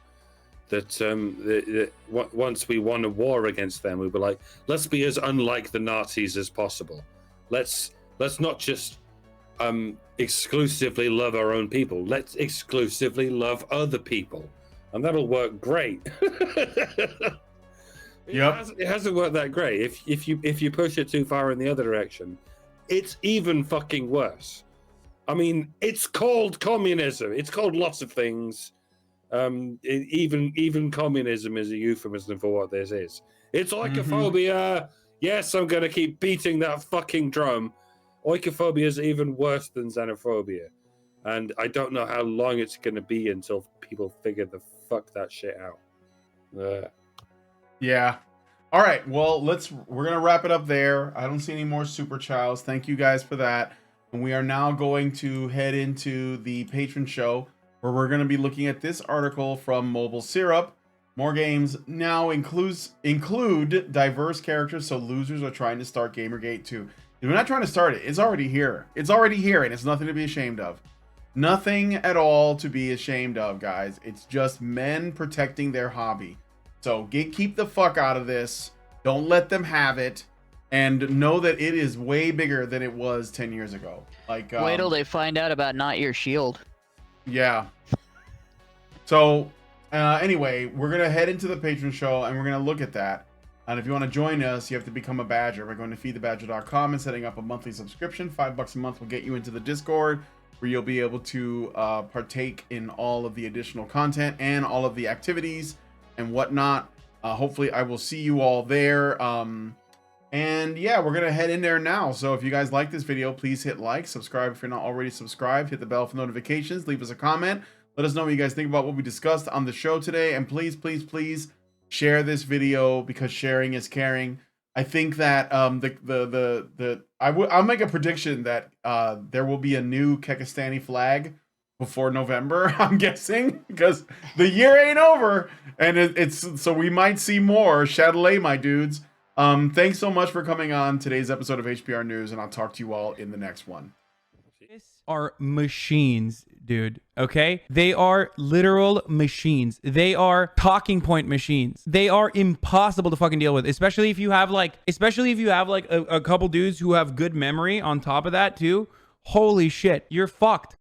that once we won a war against them, we were like, let's be as unlike the Nazis as possible. Let's not just exclusively love our own people. Let's exclusively love other people, and that'll work great. It hasn't worked that great. If you push it too far in the other direction, it's even fucking worse. I mean, it's called communism. It's called lots of things. Even communism is a euphemism for what this is. It's oikophobia. Yes, I'm going to keep beating that fucking drum. Oikophobia is even worse than xenophobia, and I don't know how long it's going to be until people figure the fuck that shit out. Yeah. All right. Well, we're going to wrap it up there. I don't see any more super childs. Thank you guys for that. And we are now going to head into the patron show, where we're going to be looking at this article from Mobile Syrup. More games now include diverse characters, so losers are trying to start Gamergate 2. We're not trying to start it. It's already here. It's already here, and it's nothing to be ashamed of. Nothing at all to be ashamed of, guys. It's just men protecting their hobby. So keep the fuck out of this. Don't let them have it. And know that it is way bigger than it was 10 years ago. Like, wait till they find out about Not Your Shield. Yeah. So, anyway, we're going to head into the patron show, and we're going to look at that. And if you want to join us, you have to become a badger by going to feedthebadger.com and setting up a monthly subscription. $5 a month will get you into the Discord, where you'll be able to partake in all of the additional content and all of the activities and whatnot. Hopefully, I will see you all there. And yeah, we're going to head in there now. So if you guys like this video, please hit like, subscribe if you're not already subscribed, hit the bell for notifications, leave us a comment. Let us know what you guys think about what we discussed on the show today. And please, please, please share this video, because sharing is caring. I think that I'll make a prediction that there will be a new Kekistani flag before November, I'm guessing, because the year ain't over, and it's so we might see more. Chatelet, my dudes. Thanks so much for coming on today's episode of HBR News, and I'll talk to you all in the next one. These are machines, dude. Okay? They are literal machines. They are talking point machines. They are impossible to fucking deal with, especially if you have like a couple dudes who have good memory on top of that too. Holy shit, you're fucked.